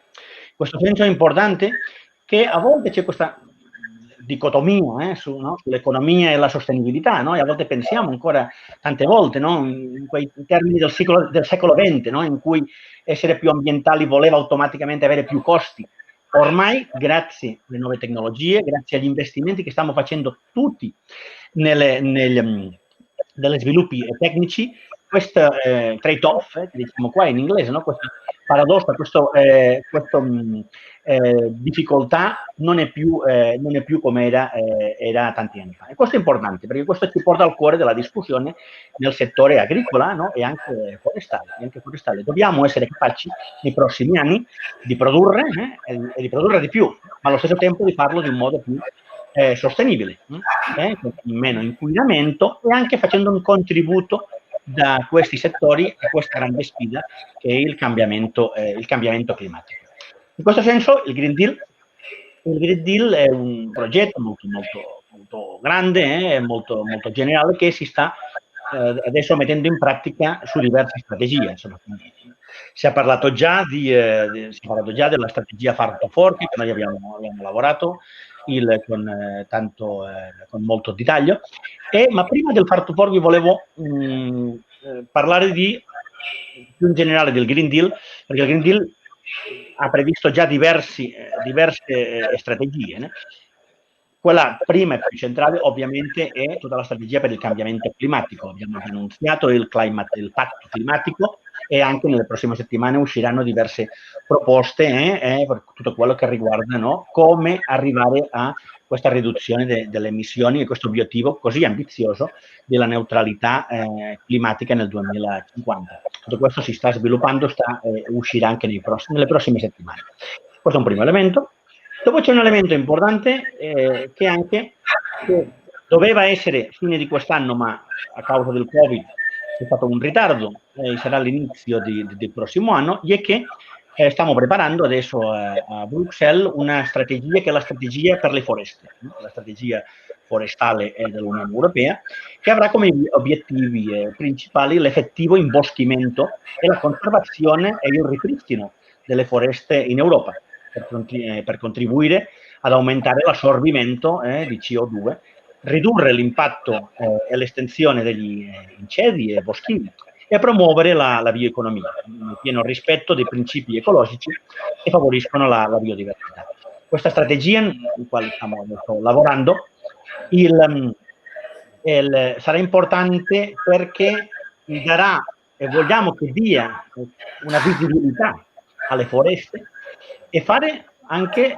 Questo senso è importante, che a volte c'è questa dicotomia sull'economia e la sostenibilità, no? E a volte pensiamo ancora tante volte, no? In quei termini del secolo XX, no? In cui essere più ambientali voleva automaticamente avere più costi. Ormai, grazie alle nuove tecnologie, grazie agli investimenti che stiamo facendo tutti negli sviluppi tecnici, questo trade-off, che diciamo qua in inglese, no? Questo paradosso, questa difficoltà non è più come era tanti anni fa. E questo è importante, perché questo ci porta al cuore della discussione nel settore agricola, no? E anche forestale. Dobbiamo essere capaci nei prossimi anni di produrre e di produrre di più, ma allo stesso tempo di farlo di un modo più sostenibile, con meno inquinamento e anche facendo un contributo da questi settori a questa grande sfida che è il cambiamento climatico. In questo senso il Green Deal è un progetto molto grande, molto generale, che si sta adesso mettendo in pratica su diverse strategie. Insomma, si è parlato già della strategia Farm to Fork, che noi abbiamo lavorato con molto dettaglio. Ma prima del Farm to Fork vi volevo parlare più in generale del Green Deal, perché il Green Deal ha previsto già diverse strategie, né? Quella prima e più centrale ovviamente è tutta la strategia per il cambiamento climatico. Abbiamo annunciato il patto climatico e anche nelle prossime settimane usciranno diverse proposte per tutto quello che riguarda, no? Come arrivare a questa riduzione delle emissioni e questo obiettivo così ambizioso della neutralità climatica nel 2050. Tutto questo si sta sviluppando, uscirà anche nelle prossime settimane. Questo è un primo elemento. Dopo c'è un elemento importante che doveva essere fine di quest'anno, ma a causa del Covid c'è stato un ritardo, sarà all'inizio del prossimo anno, e che stiamo preparando adesso a Bruxelles una strategia che è la strategia per le foreste, la strategia forestale dell'Unione Europea, che avrà come obiettivi principali l'effettivo imboschimento e la conservazione e il ripristino delle foreste in Europa, per contribuire ad aumentare l'assorbimento di CO2, ridurre l'impatto e l'estensione degli incedi e boschivi e promuovere la bioeconomia, nel pieno rispetto dei principi ecologici che favoriscono la biodiversità. Questa strategia, in quale stiamo lavorando, sarà importante perché darà, e vogliamo che dia, una visibilità alle foreste e fare anche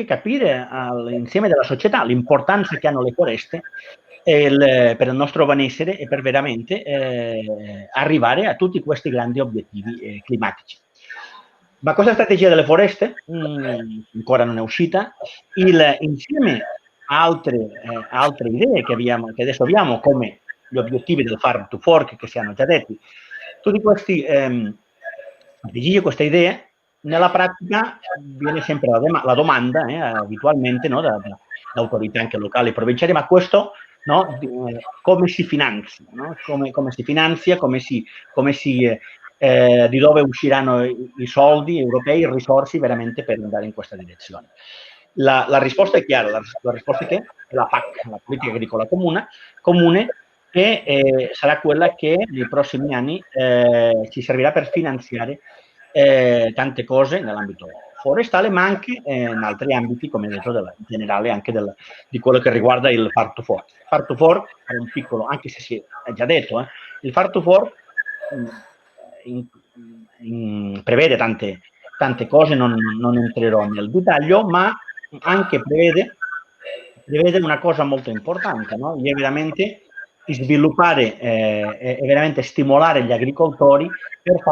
capire all'insieme della società l'importanza che hanno le foreste per il nostro benessere e per veramente arrivare a tutti questi grandi obiettivi climatici. Ma questa strategia delle foreste ancora non è uscita. Insieme a altre idee che adesso abbiamo, come gli obiettivi del Farm to Fork che siano già detti, tutti questi strategie, queste idee, nella pratica viene sempre la domanda, abitualmente, no, da autorità anche locali e provinciali, ma questo, no, come si finanzia, no? Come si finanzia, di dove usciranno i soldi europei, le risorse veramente per andare in questa direzione. La risposta è chiara, la risposta è che la PAC, la politica agricola comune, che sarà quella che nei prossimi anni ci servirà per finanziare tante cose nell'ambito forestale, ma anche in altri ambiti, come detto, in generale anche di quello che riguarda il Farm to Fork. Farm to Fork è un piccolo, anche se si è già detto, il Farm to Fork prevede tante cose, non entrerò nel dettaglio, ma anche prevede una cosa molto importante, no? È veramente di sviluppare e veramente stimolare gli agricoltori per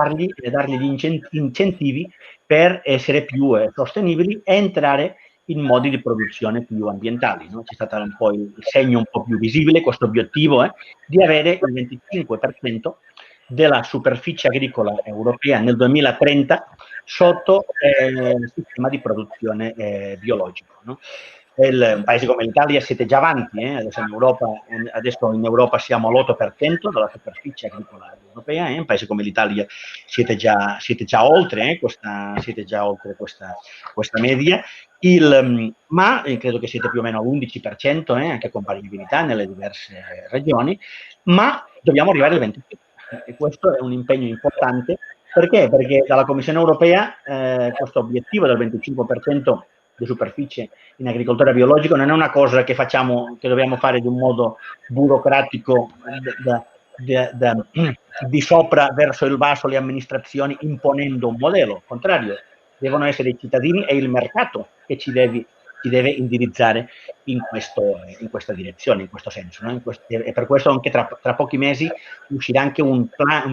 dargli gli incentivi per essere più sostenibili e entrare in modi di produzione più ambientali, no? C'è stato un po' il segno un po' più visibile, questo obiettivo di avere il 25% della superficie agricola europea nel 2030 sotto il sistema di produzione biologico, no? Un paese come l'Italia siete già avanti, adesso in Europa siamo all'8% della superficie agricola europea, un paese come l'Italia siete già oltre questa media, ma credo che siete più o meno all'11%, anche con variabilità nelle diverse regioni, ma dobbiamo arrivare al 20%. E questo è un impegno importante. Perché? Perché dalla Commissione europea questo obiettivo del 25% di superficie in agricoltura biologica non è una cosa che dobbiamo fare di un modo burocratico di sopra verso il basso le amministrazioni imponendo un modello. Al contrario, devono essere i cittadini e il mercato che ci deve indirizzare in questa direzione, in questo senso, no? E per questo anche tra pochi mesi uscirà anche un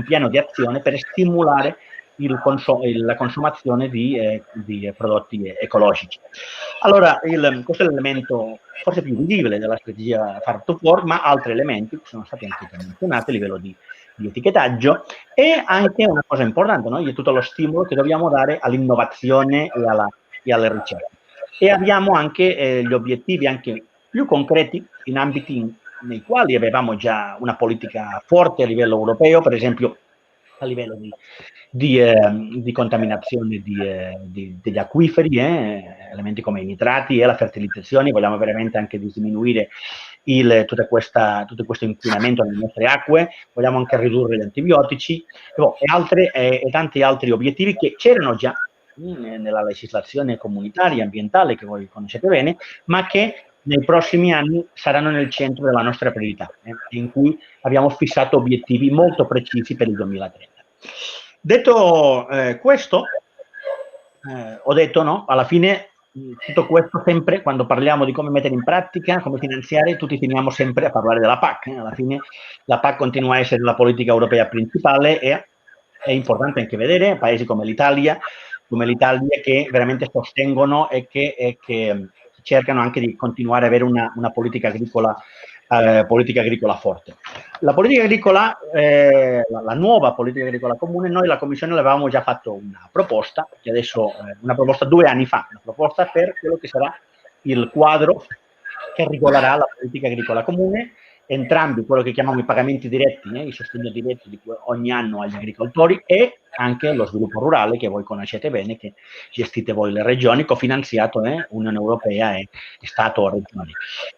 piano di azione per stimolare la consumazione di prodotti ecologici. Allora, questo è l'elemento forse più visibile della strategia Farm to Fork, ma altri elementi che sono stati anche menzionati a livello di etichettaggio e anche una cosa importante, no? È tutto lo stimolo che dobbiamo dare all'innovazione e alla ricerca. E abbiamo anche gli obiettivi anche più concreti in ambiti nei quali avevamo già una politica forte a livello europeo, per esempio a livello di contaminazione degli acquiferi, elementi come i nitrati e la fertilizzazione. Vogliamo veramente anche diminuire tutto questo inquinamento nelle nostre acque, vogliamo anche ridurre gli antibiotici e tanti altri obiettivi che c'erano già nella legislazione comunitaria ambientale che voi conoscete bene, ma che nei prossimi anni saranno nel centro della nostra priorità, in cui abbiamo fissato obiettivi molto precisi per il 2030. Detto questo, ho detto, no, alla fine tutto questo sempre, quando parliamo di come mettere in pratica, come finanziare, tutti finiamo sempre a parlare della PAC. Alla fine la PAC continua a essere la politica europea principale e è importante anche vedere paesi come l'Italia che veramente sostengono e che cercano anche di continuare ad avere una politica agricola forte. La politica agricola, la nuova politica agricola comune, noi la Commissione l'avevamo già fatto una proposta, che adesso una proposta 2 anni fa, una proposta per quello che sarà il quadro che regolerà la politica agricola comune, entrambi quello che chiamiamo i pagamenti diretti, i sostegni diretti di ogni anno agli agricoltori e anche lo sviluppo rurale che voi conoscete bene, che gestite voi le regioni, cofinanziato Unione Europea e Stato o regioni.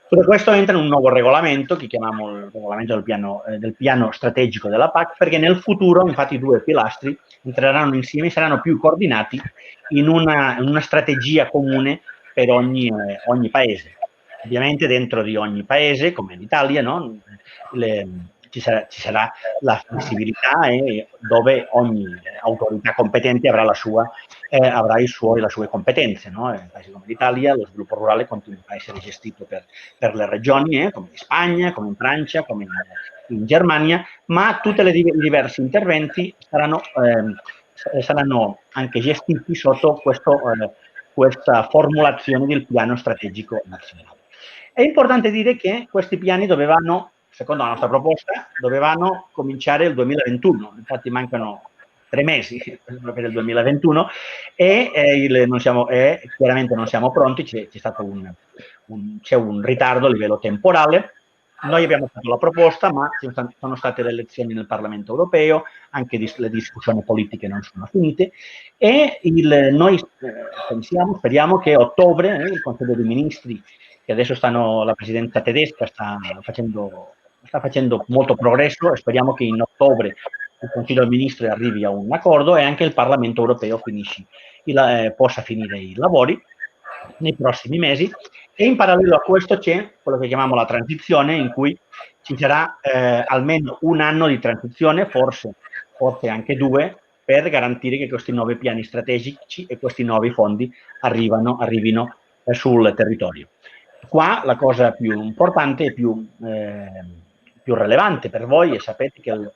Tutto questo entra in un nuovo regolamento che chiamiamo il regolamento del piano strategico della PAC, perché nel futuro infatti i 2 pilastri entreranno insieme e saranno più coordinati in una strategia comune per ogni paese. Ovviamente dentro di ogni paese, come l'Italia, no? Ci sarà la flessibilità dove ogni autorità competente avrà le sue competenze. No? In paesi come l'Italia lo sviluppo rurale continua a essere gestito per le regioni, come in Spagna, come in Francia, come in Germania, ma tutti i diversi interventi saranno anche gestiti sotto questa formulazione del piano strategico nazionale. È importante dire che questi piani secondo la nostra proposta, dovevano cominciare il 2021, infatti mancano 3 mesi per il 2021 e chiaramente non siamo pronti, c'è stato c'è un ritardo a livello temporale. Noi abbiamo fatto la proposta, ma ci sono state le elezioni nel Parlamento europeo, anche le discussioni politiche non sono finite e noi speriamo che a ottobre il Consiglio dei Ministri, che adesso la presidenza tedesca sta facendo sta facendo molto progresso e speriamo che in ottobre il Consiglio dei Ministri arrivi a un accordo e anche il Parlamento europeo possa finire i lavori nei prossimi mesi. E in parallelo a questo c'è quello che chiamiamo la transizione, in cui ci sarà almeno un anno di transizione, forse anche 2, per garantire che questi nuovi piani strategici e questi nuovi fondi arrivino sul territorio. Qua la cosa più importante e più rilevante per voi, e sapete che il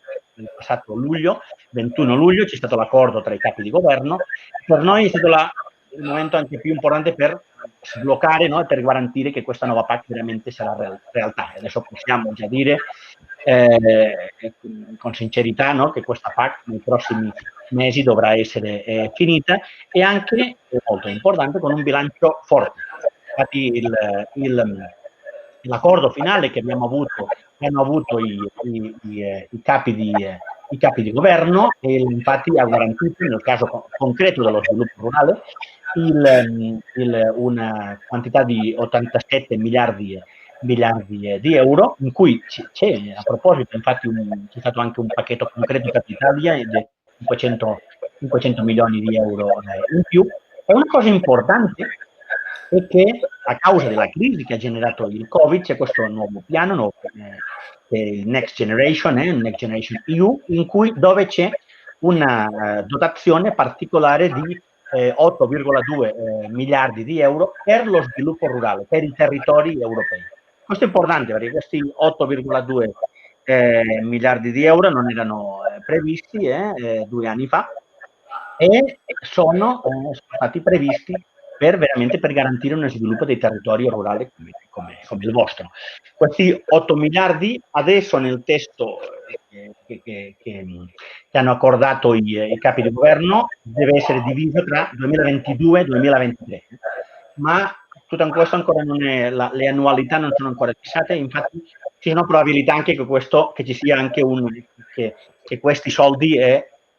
passato 21 luglio, c'è stato l'accordo tra i capi di governo. Per noi è stato il momento anche più importante per sbloccare, no, e per garantire che questa nuova PAC veramente sarà realtà. Adesso possiamo già dire con sincerità, no, che questa PAC nei prossimi mesi dovrà essere finita, e anche, molto importante, con un bilancio forte. Infatti l'accordo finale che hanno avuto i capi di governo, e infatti ha garantito, nel caso concreto dello sviluppo rurale, una quantità di 87 miliardi di euro, in cui c'è, a proposito, infatti c'è stato anche un pacchetto concreto per l'Italia di 500 milioni di euro in più. E una cosa importante è che, a causa della crisi che ha generato il Covid, c'è questo nuovo piano, il Next Generation EU, dove c'è una dotazione particolare di 8,2 miliardi di euro per lo sviluppo rurale, per i territori europei. Questo è importante perché questi 8,2 miliardi di euro non erano previsti 2 anni fa, e sono stati previsti veramente per garantire uno sviluppo dei territori rurali come il vostro. Questi 8 miliardi adesso, nel testo che hanno accordato i capi di governo, deve essere diviso tra 2022 e 2023, ma tutto questo ancora non è, le annualità non sono ancora fissate. Infatti ci sono probabilità anche che ci sia anche che questi soldi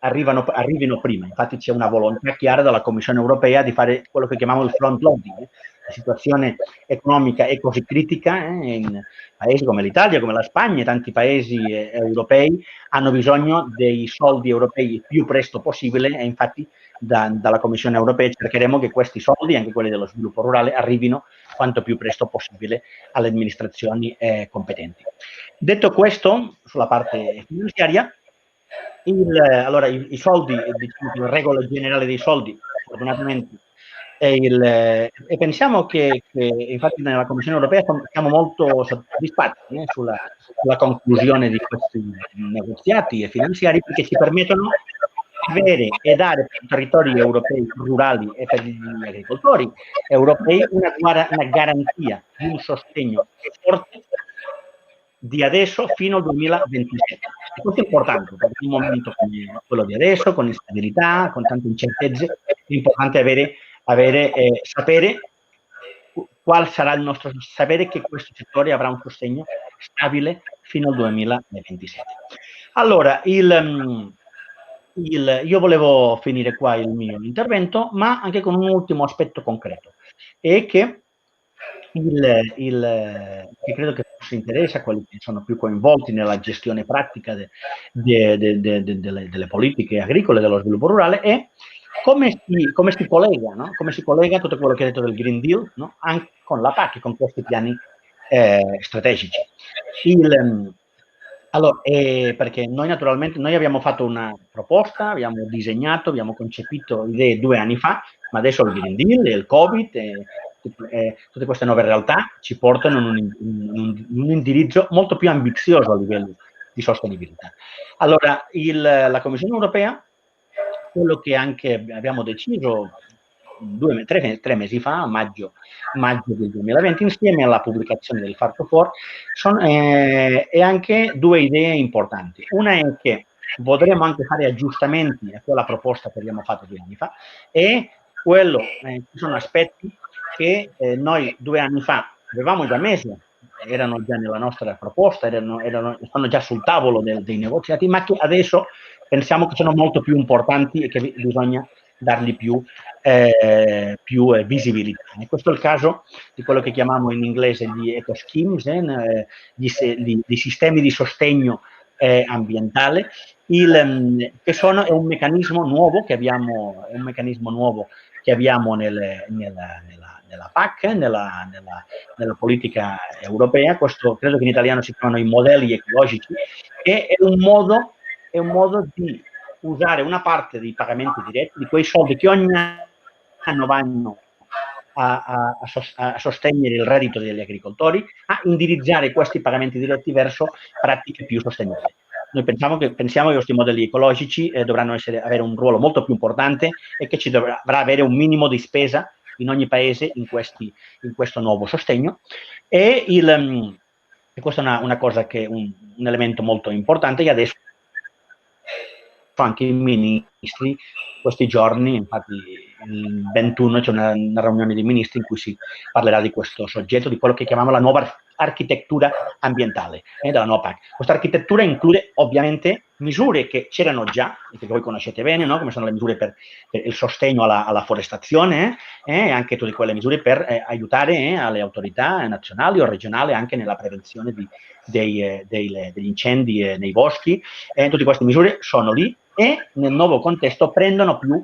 arrivino prima. Infatti c'è una volontà chiara dalla Commissione europea di fare quello che chiamiamo il front loading. La situazione economica è così critica in paesi come l'Italia, come la Spagna, e tanti paesi europei hanno bisogno dei soldi europei il più presto possibile, e infatti dalla Commissione europea cercheremo che questi soldi, anche quelli dello sviluppo rurale, arrivino quanto più presto possibile alle amministrazioni competenti. Detto questo, sulla parte finanziaria, allora i soldi, diciamo, la regola generale dei soldi, fortunatamente, e pensiamo che infatti nella Commissione europea siamo molto soddisfatti sulla conclusione di questi negoziati finanziari, perché ci permettono di avere e dare per i territori europei rurali e per gli agricoltori europei una garanzia di un sostegno forte di adesso fino al 2027. E questo è importante, perché in un momento come quello di adesso, con instabilità, con tante incertezze, è importante sapere quale sarà il nostro, sapere che questo settore avrà un sostegno stabile fino al 2027. Allora, io volevo finire qua il mio intervento, ma anche con un ultimo aspetto concreto, e che credo che ci interessa a quelli che sono più coinvolti nella gestione pratica delle politiche agricole, dello sviluppo rurale, è come si collega, no? Come si collega tutto quello che hai detto del Green Deal, no? Anche con la PAC, con questi piani strategici. Allora, perché noi abbiamo fatto una proposta, abbiamo disegnato, abbiamo concepito idee 2 anni fa, ma adesso il Green Deal, il Covid, tutte queste nuove realtà ci portano in un indirizzo molto più ambizioso a livello di sostenibilità. Allora, la Commissione europea, quello che anche abbiamo deciso 3 mesi fa, a maggio del 2020, insieme alla pubblicazione del Farm to Fork, e anche 2 idee importanti. Una è che potremo anche fare aggiustamenti a quella proposta che abbiamo fatto 2 anni fa, e ci sono aspetti che noi 2 anni fa avevamo già messo, erano già nella nostra proposta, stanno già sul tavolo dei negoziati, ma che adesso pensiamo che sono molto più importanti e che bisogna dargli più visibilità. E questo è il caso di quello che chiamiamo in inglese gli eco schemes, di sistemi di sostegno ambientale, che è un meccanismo nuovo che abbiamo, nella PAC, nella politica europea. Questo credo che in italiano si chiamano i modelli ecologici, e è un modo di usare una parte dei pagamenti diretti, di quei soldi che ogni anno vanno a sostenere il reddito degli agricoltori, a indirizzare questi pagamenti diretti verso pratiche più sostenibili. Noi pensiamo che questi modelli ecologici dovranno avere un ruolo molto più importante, e che ci dovrà avere un minimo di spesa in ogni paese in questo nuovo sostegno. E questa è una cosa che un elemento molto importante, che adesso anche i ministri questi giorni, infatti il 21 c'è una riunione dei ministri in cui si parlerà di questo soggetto, di quello che chiamiamo la nuova architettura ambientale della nuova PAC. Questa architettura include ovviamente misure che c'erano già e che voi conoscete bene, no? Come sono le misure per il sogno alla forestazione, e anche tutte quelle misure per aiutare alle autorità nazionali o regionali anche nella prevenzione degli incendi nei boschi. Tutte queste misure sono lì e nel nuovo contesto prendono più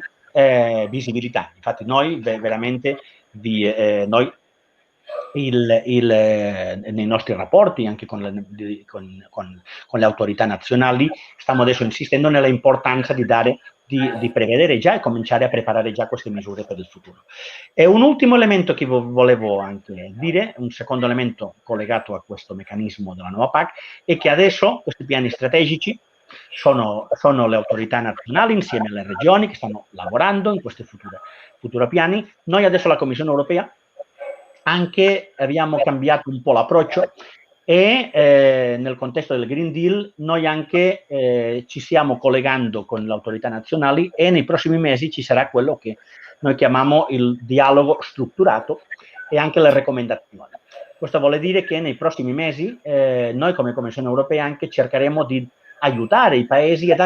visibilità. Infatti noi veramente nei nostri rapporti anche con le autorità nazionali stiamo adesso insistendo nella importanza di prevedere già e cominciare a preparare già queste misure per il futuro. E un ultimo elemento che volevo anche dire, un secondo elemento collegato a questo meccanismo della nuova PAC, è che adesso questi piani strategici sono le autorità nazionali insieme alle regioni che stanno lavorando in questi futuri piani. Noi adesso la Commissione europea anche abbiamo cambiato un po' l'approccio, e nel contesto del Green Deal noi anche ci stiamo collegando con le autorità nazionali, e nei prossimi mesi ci sarà quello che noi chiamiamo il dialogo strutturato e anche le raccomandazioni. Questo vuole dire che nei prossimi mesi noi come Commissione europea anche cercheremo di aiutare i paesi a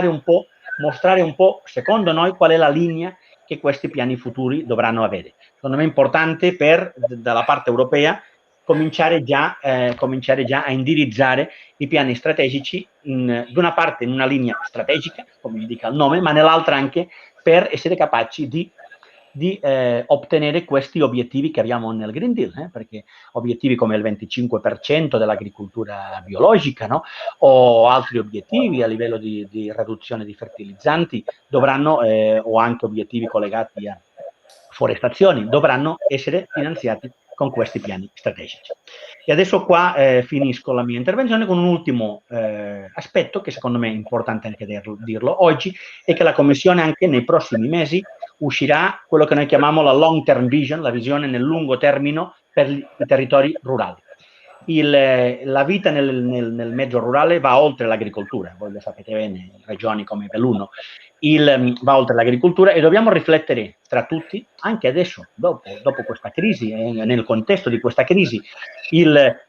mostrare un po', secondo noi, qual è la linea che questi piani futuri dovranno avere. Secondo me è importante dalla parte europea cominciare già a indirizzare i piani strategici da una parte in una linea strategica, come indica il nome, ma nell'altra anche per essere capaci di ottenere questi obiettivi che abbiamo nel Green Deal, perché obiettivi come il 25% dell'agricoltura biologica, no? O altri obiettivi a livello di riduzione di fertilizzanti dovranno, o anche obiettivi collegati a forestazioni, dovranno essere finanziati con questi piani strategici. E adesso qua finisco la mia intervenzione con un ultimo aspetto che secondo me è importante anche dirlo oggi, è che la Commissione anche nei prossimi mesi uscirà quello che noi chiamiamo la long term vision, la visione nel lungo termine per i territori rurali. La vita nel mezzo rurale va oltre l'agricoltura, voi lo sapete bene, regioni come Belluno, va oltre l'agricoltura, e dobbiamo riflettere tra tutti, anche adesso, dopo questa crisi, nel contesto di questa crisi,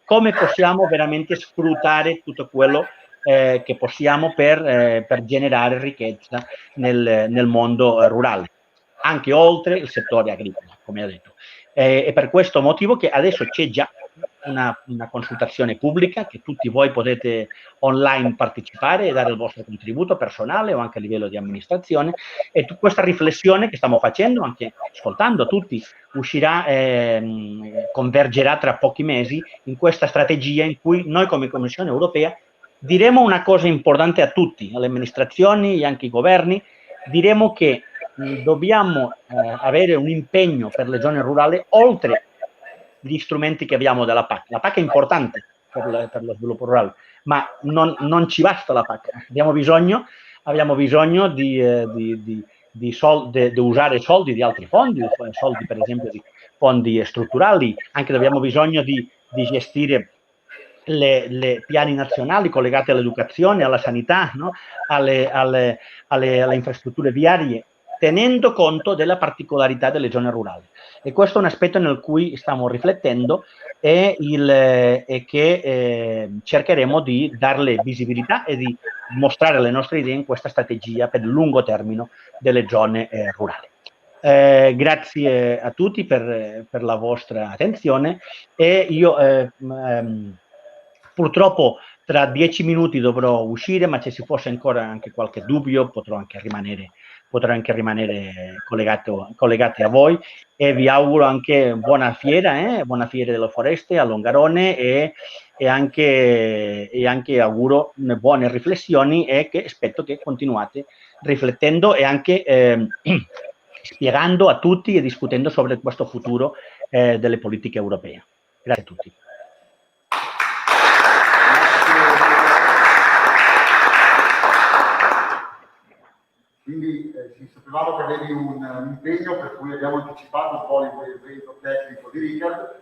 come possiamo veramente sfruttare tutto quello che possiamo per generare ricchezza nel mondo rurale, anche oltre il settore agricolo, come ho detto. È per questo motivo che adesso c'è già una consultazione pubblica che tutti voi potete online partecipare e dare il vostro contributo personale o anche a livello di amministrazione, e questa riflessione che stiamo facendo, anche ascoltando tutti, convergerà tra pochi mesi in questa strategia in cui noi come Commissione europea diremo una cosa importante a tutti, alle amministrazioni e anche ai governi, diremo che dobbiamo avere un impegno per le zone rurali oltre gli strumenti che abbiamo della PAC. La PAC è importante per lo sviluppo rurale, ma non ci basta la PAC. Abbiamo bisogno di usare soldi di altri fondi, soldi per esempio di fondi strutturali, anche abbiamo bisogno di gestire le piani nazionali collegati all'educazione, alla sanità, no? alle infrastrutture viarie, tenendo conto della particolarità delle zone rurali. E questo è un aspetto nel cui stiamo riflettendo e che cercheremo di darle visibilità e di mostrare le nostre idee in questa strategia per il lungo termine delle zone rurali. Grazie a tutti per la vostra attenzione e io purtroppo tra 10 minuti dovrò uscire, ma se ci fosse ancora anche qualche dubbio potrò anche rimanere collegati a voi e vi auguro anche buona fiera delle foreste a Longarone e anche auguro buone riflessioni e che aspetto che continuate riflettendo e anche spiegando a tutti e discutendo sobre questo futuro delle politiche europee. Grazie a tutti. Quindi sapevamo che avevi un impegno per cui abbiamo anticipato un po' l'intervento tecnico di Richard.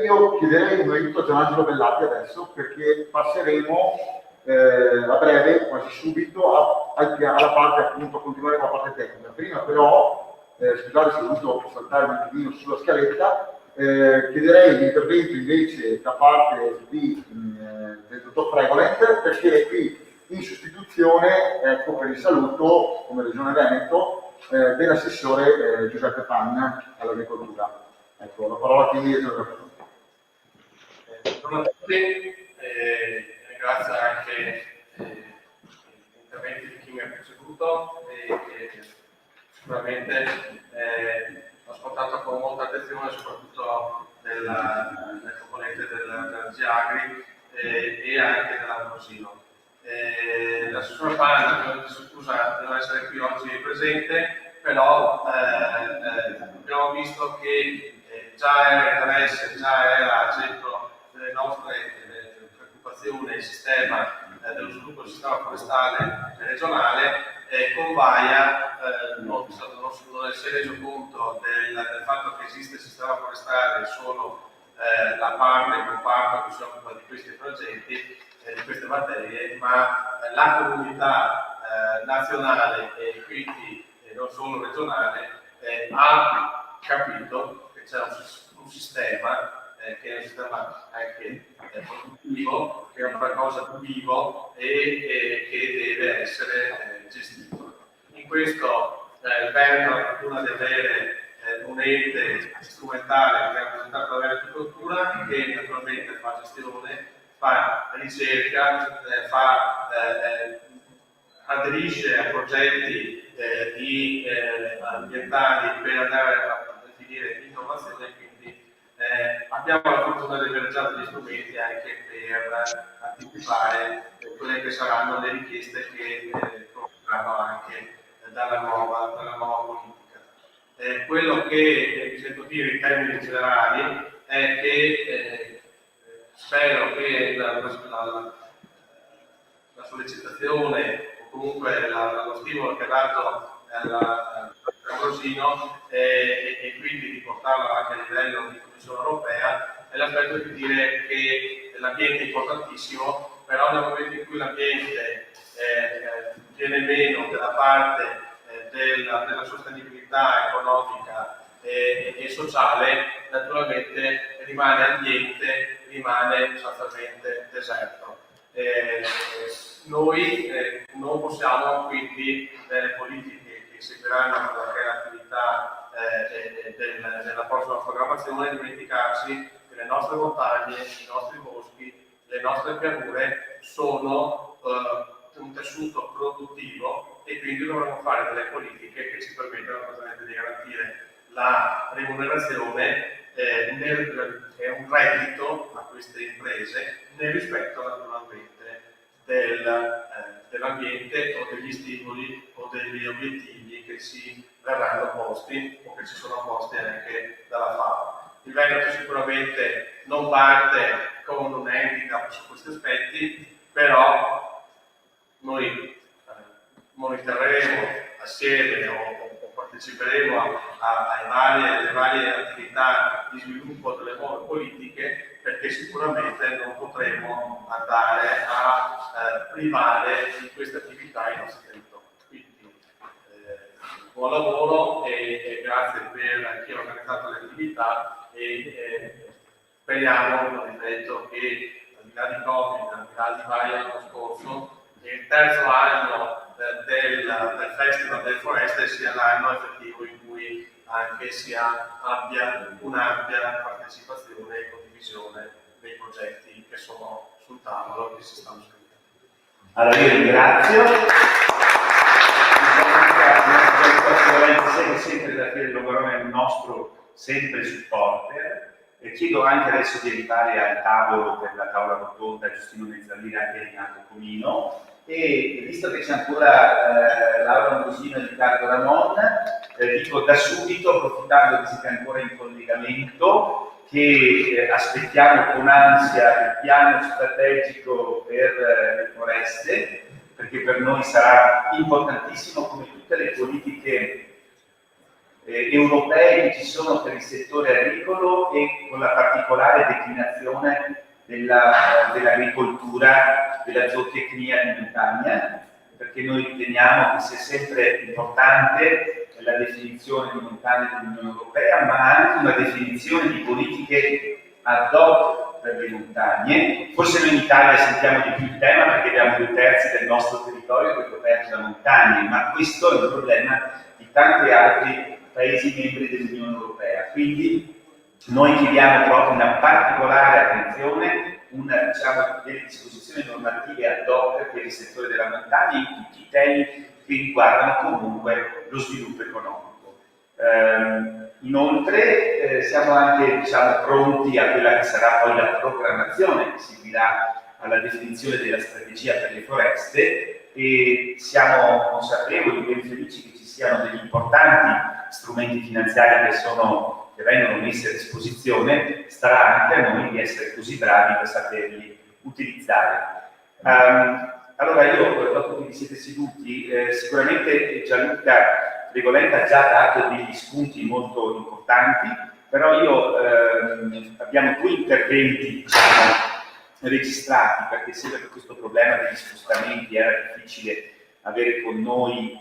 Io chiederei un aiuto a Gianangelo Bellati adesso perché passeremo a breve, quasi subito, alla parte appunto, continueremo la parte tecnica. Prima però, scusate se ho dovuto saltare un attimino sulla scaletta, chiederei l'intervento invece da parte del dottor Fregolet perché qui in sostituzione, ecco, per il saluto, come Regione Veneto, dell'assessore Giuseppe Panna all'agricoltura. Ecco, la parola quindi è Giuseppe. Buongiorno a tutti, ringrazio anche gli interventi di chi mi ha preceduto e sicuramente ho ascoltato con molta attenzione soprattutto del componente dell'Energia Agri e anche dell'Ambrosino. L'assessore Panna scusa di non essere qui oggi presente, però abbiamo visto che già era interesse, già era al centro delle nostre preoccupazioni il sistema dello sviluppo del sistema forestale regionale. Con Vaia non si è reso conto del fatto che esiste il sistema forestale solo la parte, il comparto che si occupa di questi progetti, di queste materie, ma la comunità nazionale e quindi non solo regionale ha capito che c'è un sistema che è un sistema anche produttivo, che è un qualcosa di vivo e che deve essere gestito. In questo il Veneto ha la fortuna di avere un ente strumentale che è rappresentato dalla Agricoltura, che naturalmente fa gestione, fa ricerca, aderisce a progetti ambientali per andare a definire innovazione, quindi abbiamo la fortuna di avere già degli strumenti anche per anticipare quelle che saranno le richieste che proverranno anche dalla nuova politica. Quello che mi sento dire in termini generali è che spero che la sollecitazione o comunque lo stimolo che ha dato all'Ambrosino e quindi di portarlo anche a livello di Commissione Europea è l'aspetto di dire che l'ambiente è importantissimo, però nel momento in cui l'ambiente viene meno della parte della sostenibilità economica e sociale, naturalmente rimane ambiente, rimane sostanzialmente deserto. Noi non possiamo quindi nelle politiche che seguiranno l'attività della prossima programmazione dimenticarci che le nostre montagne, i nostri boschi, le nostre pianure sono un tessuto produttivo e quindi dovremo fare delle politiche che ci permettano di garantire la remunerazione e un reddito a queste imprese nel rispetto naturalmente dell'ambiente o degli stimoli o degli obiettivi che ci verranno posti o che ci sono posti anche dalla FAO. Il Veneto sicuramente non parte con un handicap su questi aspetti, però noi monitoreremo assieme o parteciperemo alle varie attività di sviluppo delle nuove politiche, perché sicuramente non potremo andare a privare di queste attività i nostri territori. Quindi buon lavoro e grazie per chi ha organizzato le attività e speriamo, ripeto, che al di là di Covid, al di là di Vaia l'anno scorso, il terzo anno del Festival delle Foreste sia l'anno effettivo in cui che abbia un'ampia partecipazione e condivisione dei progetti che sono sul tavolo e che si stanno scrivendo. Allora io ringrazio. Sei sempre da Piero Longarone è il nostro sempre supporter. Chiedo anche adesso di arrivare al tavolo per la tavola rotonda Giustino Mezzalina e Renato Comino, e visto che c'è ancora Laura Ambrosino e Riccardo Ramon, dico da subito, approfittando che siete ancora in collegamento, che aspettiamo con ansia il piano strategico per le foreste, perché per noi sarà importantissimo, come tutte le politiche europee che ci sono per il settore agricolo e con la particolare declinazione dell'agricoltura, della zootecnia di montagna, perché noi riteniamo che sia sempre importante la definizione di montagne dell'Unione Europea, ma anche una definizione di politiche ad hoc per le montagne. Forse noi in Italia sentiamo di più il tema perché abbiamo 2/3 del nostro territorio che è coperto da montagne, ma questo è un problema di tanti altri Paesi membri dell'Unione Europea. Quindi noi chiediamo proprio una particolare attenzione, delle disposizioni normative ad hoc per il settore della montagna in tutti i temi che riguardano comunque lo sviluppo economico. Inoltre siamo anche pronti a quella che sarà poi la programmazione che seguirà alla definizione della strategia per le foreste, e siamo consapevoli, ben felici che ci siano degli importanti strumenti finanziari che vengono messi a disposizione. Starà anche a noi di essere così bravi da saperli utilizzare. Allora io, dopo che vi siete seduti, sicuramente Gianluca Regolenta ha già dato degli spunti molto importanti, però abbiamo 2 interventi registrati, perché sempre per questo problema degli spostamenti era difficile avere con noi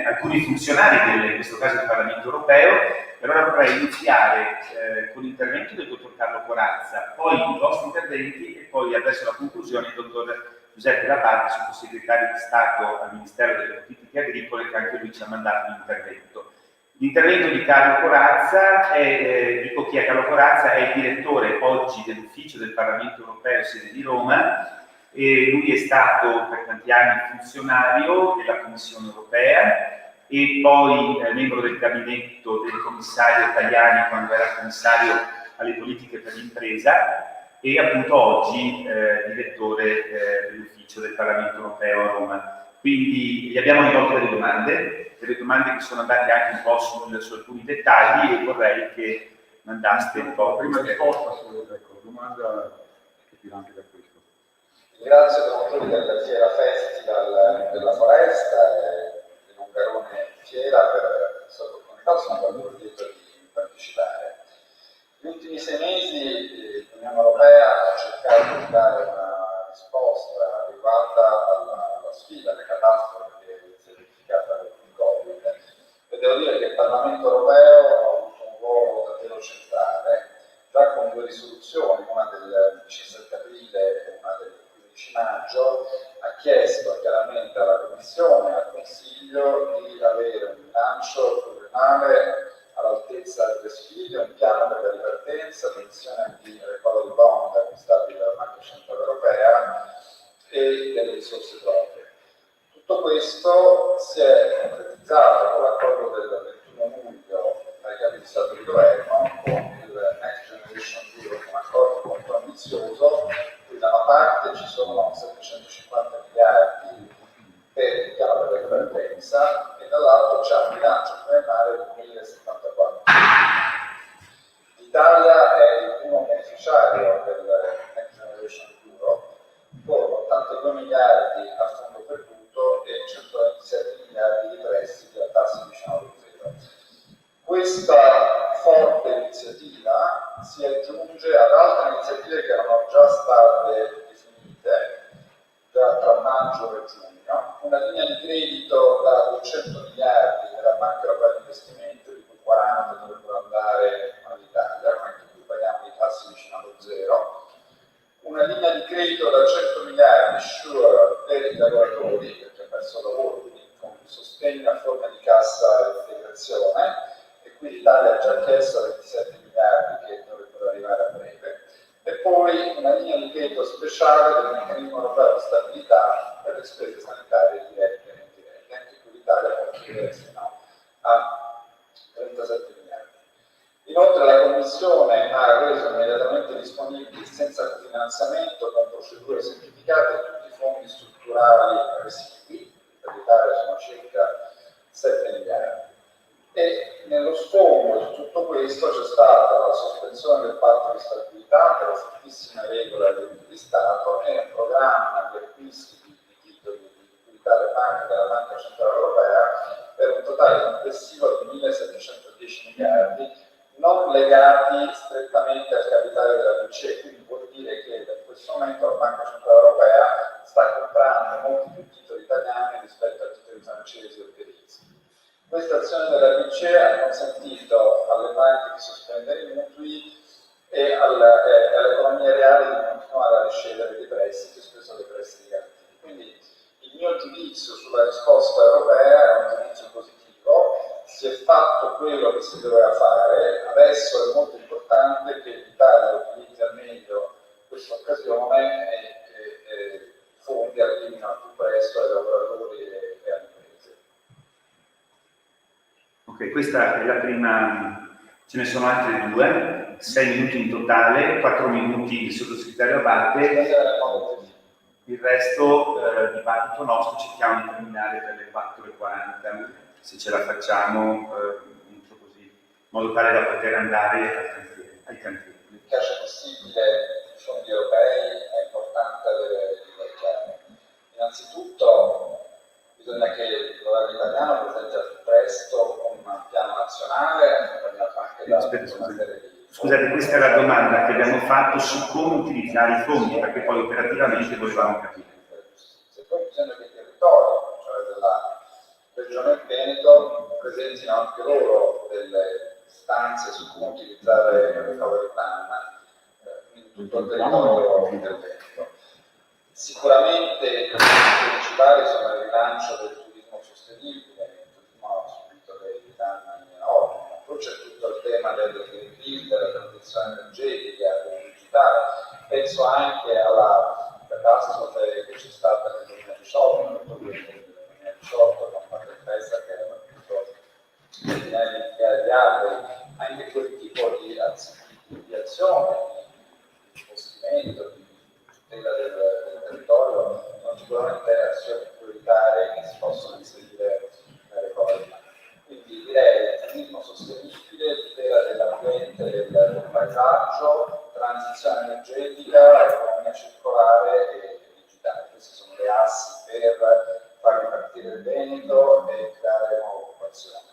alcuni funzionari, in questo caso del Parlamento Europeo. Per ora vorrei iniziare con l'intervento del dottor Carlo Corazza, poi i vostri interventi e poi verso la conclusione il dottor Giuseppe Labate, sottosegretario di Stato al Ministero delle Politiche Agricole, che anche lui ci ha mandato un intervento. L'intervento di Carlo Corazza dico chi è Carlo Corazza, è il direttore oggi dell'Ufficio del Parlamento Europeo, sede di Roma, e lui è stato per tanti anni funzionario della Commissione Europea e poi membro del gabinetto del commissario Tajani quando era commissario alle politiche per l'impresa, e appunto oggi direttore dell'Ufficio del Parlamento Europeo a Roma. Quindi gli abbiamo rivolto delle domande che sono andate anche un po' su alcuni dettagli, e vorrei che mandaste un po'. Prima risposta sulla domanda che tira anche da questo. Ringrazio i promotori della Fiera Festival della Foresta e di Longarone Fiera per questa opportunità, sono molto lieto di partecipare. Negli ultimi 6 mesi l'Unione Europea ha cercato di dare una risposta adeguata alla sfida, alle catastrofi che si è verificata con il Covid, e devo dire che il Parlamento Europeo ha avuto un ruolo davvero centrale, già con 2 risoluzioni, una del 17 aprile e una del 15 maggio, ha chiesto chiaramente alla Commissione e al Consiglio di avere un bilancio pluriennale all'altezza delle sfide, un piano per la ripartenza, l'emissione di recovery bond acquistati dalla Banca Centrale Europea e delle risorse proprie. Tutto questo si è concretizzato con l'accordo del 21 luglio dai capi di Stato e di Governo con il Next Generation EU, un accordo molto ambizioso, qui da una parte ci sono 750 miliardi per il piano per la ripartenza e dall'altro c'è un bilancio pluriennale di 1074. L'Italia è il primo beneficiario del Next Generation Euro con 82 miliardi a fondo perduto e 127 miliardi di prestiti a tassi vicino allo zero. Questa forte iniziativa si aggiunge ad altre iniziative che erano già state definite già tra maggio e giugno, una linea di credito da 200 miliardi della Banca Europea di Investimento, di cui 40 dovrebbero andare all'Italia, anche qui paghiamo i tassi vicino allo zero, una linea di credito da 100 miliardi SURE per i lavoratori che hanno perso il lavoro, quindi con sostegno a forma di cassa e integrazione, e qui meccanismo europeo di stabilità per le spese sanitarie dirette e indirette. Anche qui l'Italia può chiedere fino a 37 miliardi. Inoltre la Commissione ha reso immediatamente disponibili senza cofinanziamento con procedure semplificate tutti i fondi strutturali residui, per l'Italia sono circa 7 miliardi. E nello sfondo di tutto questo c'è stata la sospensione del patto di stabilità per le fortissime regole agli aiuti di Stato e un programma di acquisti di titoli di liquidità delle banche della Banca Centrale Europea per un totale complessivo di 1.710 miliardi non legati strettamente al capitale della BCE, quindi vuol dire che in questo momento la Banca Centrale Europea sta comprando molti più titoli italiani rispetto a titoli francesi o tedeschi. Questa azione della BCE ha consentito alle banche di sospendere i mutui e alle economie reali di continuare a ricevere dei prestiti, spesso dei prestiti garantiti. Quindi il mio giudizio sulla risposta europea è un giudizio positivo, si è fatto quello che si doveva fare, adesso è molto importante che l'Italia utilizzi al meglio questa occasione e i fondi arrivino al più presto ai lavoratori e alle imprese. Ok, questa è la prima, ce ne sono altre due, 6 minuti in totale, 4 minuti il sottosegretario Abate, il resto dibattito nostro, cerchiamo di terminare per le 4:40, se ce la facciamo, entro così, in modo tale da poter andare ai cantieri. Il più piace possibile i fondi europei è importante avere chiaro. Innanzitutto bisogna che il governo italiano presenti al più presto un piano nazionale accompagnato anche da una serie di... Scusate, questa è la domanda che abbiamo fatto su come utilizzare i fondi, perché poi operativamente volevamo capire. Se poi bisogna che i territori, cioè della Regione Veneto, presentino anche loro delle istanze su come utilizzare il recovery plan in tutto il territorio del Veneto. Sicuramente i principali sono il rilancio del turismo sostenibile, il turismo ha subito dei danni enormi, poi c'è tutto il tema del Green Deal, della transizione energetica, del digitale, penso anche alla catastrofe che c'è stata nel 2018, nell'ottobre del 2018 con una tempesta che ha battuto migliaia di alberi, anche quel tipo di azione, di investimento, di tutela del territorio sono sicuramente azioni prioritarie che si possono inserire nelle cose. Quindi direi turismo sostenibile, tutela dell'ambiente e del paesaggio, transizione energetica, economia circolare e digitale. Questi sono le assi per far ripartire il Veneto e creare nuova occupazione.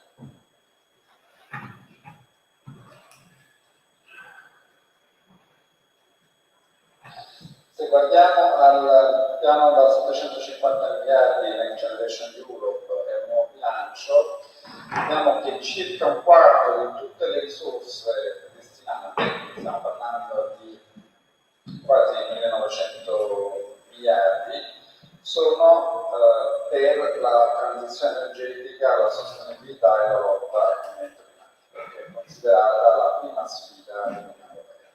Se guardiamo al piano da 750 miliardi Next Generation Europe e un nuovo bilancio, vediamo che circa un quarto di tutte le risorse destinate, stiamo parlando di quasi 1900 miliardi, sono per la transizione energetica, la sostenibilità e la lotta al cambiamento climatico, che è considerata la prima sfida dell'Unione Europea.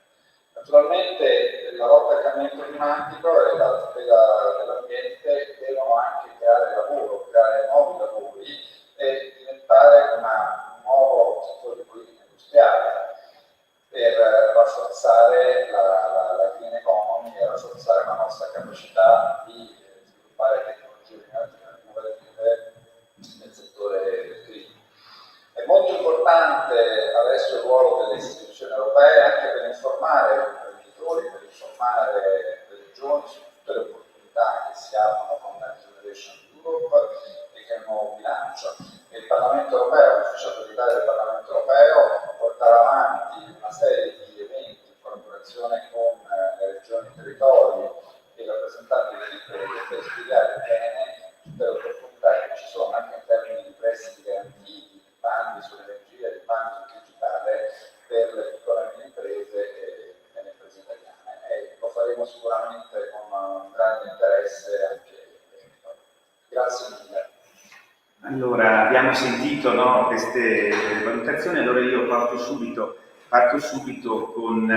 Naturalmente la lotta al cambiamento climatico e la tutela dell'ambiente devono anche creare lavoro, creare nuovi lavori e diventare un nuovo settore di politica industriale per rafforzare la green economy e rafforzare la nostra capacità di sviluppare tecnologie innovative nel settore del green. È molto importante adesso il ruolo delle istituzioni europee anche per informare gli imprenditori, per informare le regioni su tutte le opportunità che si aprono con Next Generation Europe e che è un nuovo bilancio. E il Parlamento europeo, l'Ufficio autorità del Parlamento europeo, porterà avanti una serie di eventi in collaborazione con le regioni e i territori e i rappresentanti delle imprese per spiegare bene tutte le opportunità che ci sono anche in termini di prestiti garantiti, bandi sull'energia, di bandi sul digitale per le piccole e medie imprese e le imprese italiane e lo faremo sicuramente con un grande interesse anche. Grazie mille. Allora, abbiamo sentito, no, queste valutazioni, allora io parto subito con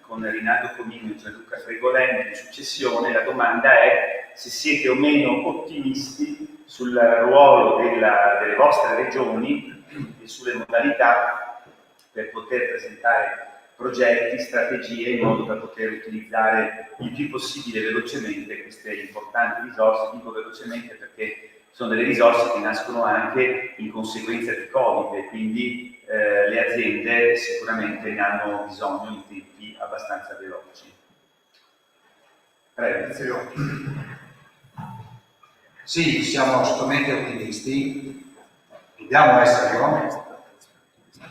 con Rinaldo Comino e Gianluca Fregolenti di successione, la domanda è se siete o meno ottimisti sul ruolo delle vostre regioni e sulle modalità per poter presentare progetti, strategie in modo da poter utilizzare il più possibile velocemente queste importanti risorse. Dico velocemente perché sono delle risorse che nascono anche in conseguenza di Covid e quindi le aziende sicuramente ne hanno bisogno in tempi abbastanza veloci. Prego. Sì, siamo assolutamente ottimisti, dobbiamo esserlo.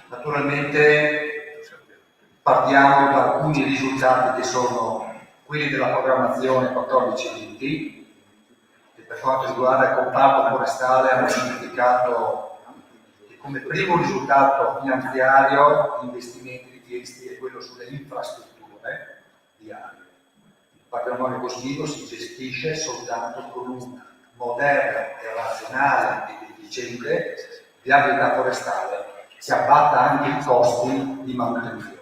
Naturalmente partiamo da alcuni risultati che sono quelli della programmazione 14-20, che per quanto riguarda il comparto forestale hanno significato che come primo risultato finanziario gli investimenti richiesti è quello sulle infrastrutture viarie. Il patrimonio boschivo si gestisce soltanto con una moderna e razionale ed efficiente viabilità forestale che abbatta anche i costi di manutenzione.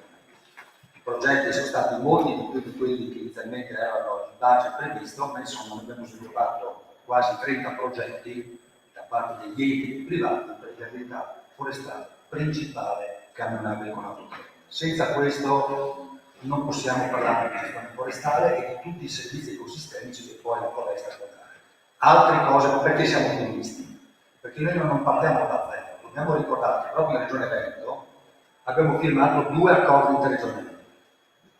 I progetti sono stati molti di più di quelli che inizialmente erano il budget previsto, ma insomma abbiamo sviluppato quasi 30 progetti da parte degli enti privati per viabilità forestale principale camminabile con autotrazione. Senza questo non possiamo parlare di gestione forestale e di tutti i servizi ecosistemici che poi la foresta può dare. Altre cose, perché siamo ottimisti? Perché noi non partiamo da zero. Dobbiamo ricordare che proprio nella Regione Veneto abbiamo firmato 2 accordi interregionali.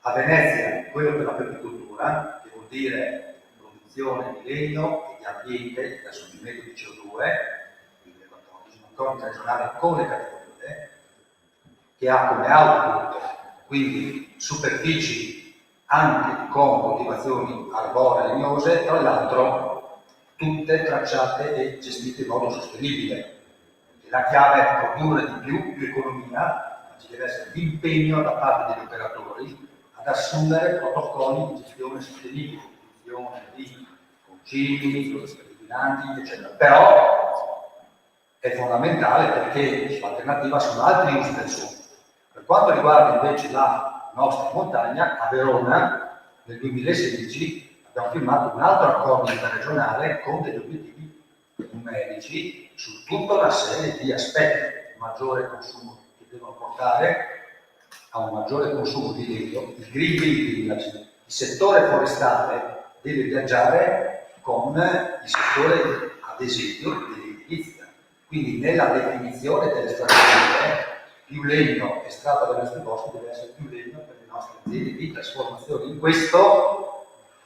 A Venezia, quello per la permacultura, che vuol dire produzione di legno e di ambiente, di assorbimento di CO2, quindi un accordo interregionale con le categorie, che ha come output, quindi superfici anche con coltivazioni arboree legnose, tra l'altro tutte tracciate e gestite in modo sostenibile. La chiave è produrre di più economia, ma ci deve essere l'impegno da parte degli operatori ad assumere protocolli di gestione sostenibile, gestione di concimi, inquinanti, eccetera. Però è fondamentale perché l'alternativa sono altri usi del suolo. Per quanto riguarda invece la nostra montagna, a Verona nel 2016 abbiamo firmato un altro accordo interregionale con degli obiettivi numerici su tutta una serie di aspetti, maggiore consumo che devono portare a un maggiore consumo di legno, il Green Village, il settore forestale deve viaggiare con il settore, ad esempio, dell'edilizia. Quindi nella definizione delle strategie, più legno estratto dai nostri boschi deve essere più legno per le nostre aziende di trasformazione. In questo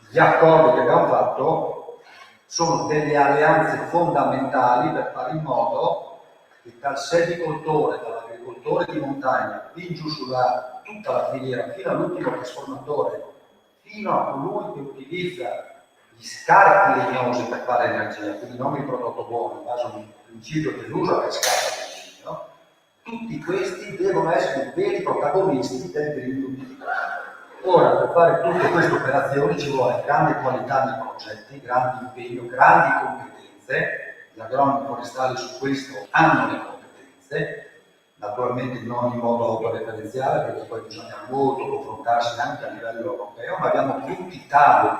gli accordi che abbiamo fatto sono delle alleanze fondamentali per fare in modo che dal selvicoltore, dall'agricoltore di montagna, fin giù sulla tutta la filiera, fino all'ultimo trasformatore, fino a colui che utilizza gli scarti legnosi per fare energia, quindi non il prodotto buono, in base a un principio dell'uso a cascata del legno, tutti questi devono essere veri protagonisti del Green New Deal. Ora, per fare tutte queste operazioni ci vuole grande qualità nei progetti, grande impegno, grandi competenze. Gli agronomi forestali su questo hanno le competenze, naturalmente non in modo autoreferenziale, perché poi bisogna molto confrontarsi anche a livello europeo, ma abbiamo tutti i tavoli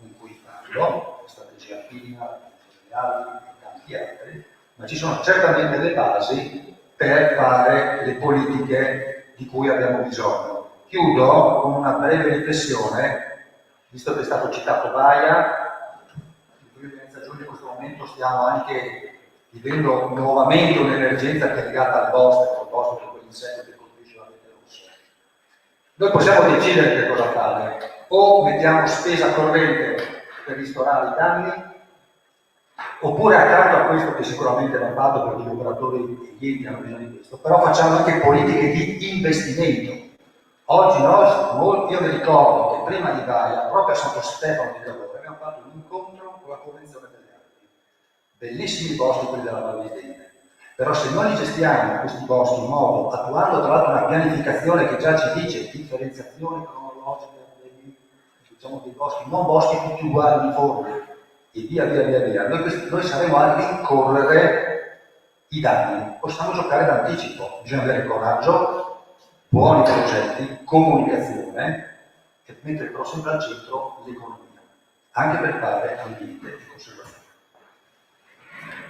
in cui farlo, la strategia PINA, e tanti altri, ma ci sono certamente le basi per fare le politiche di cui abbiamo bisogno. Chiudo con una breve riflessione, visto che è stato citato Baia. In questo momento stiamo anche vivendo nuovamente un'emergenza che è legata al bosco, a proposito di quell'insetto che colpisce la rete rossa. Noi possiamo decidere che cosa fare: o mettiamo spesa corrente per ristorare i danni, oppure accanto a questo, che sicuramente va fatto perché gli operatori e gli enti hanno bisogno di questo, però facciamo anche politiche di investimento. Oggi io vi ricordo che prima di Baia, proprio a Santo Stefano di Cavour, abbiamo fatto un incontro con la Convenzione delle Alpi. Bellissimi boschi quelli della Val Visdente. Però se noi li gestiamo questi boschi in modo, attuando tra l'altro una pianificazione che già ci dice differenziazione cronologica dei boschi, non boschi tutti uguali, uniformi, e via, noi saremo a rincorrere i danni. Possiamo giocare d'anticipo, bisogna avere coraggio, buoni progetti, comunicazione mentre però sempre al centro l'economia, anche per fare ambiente e conservazione.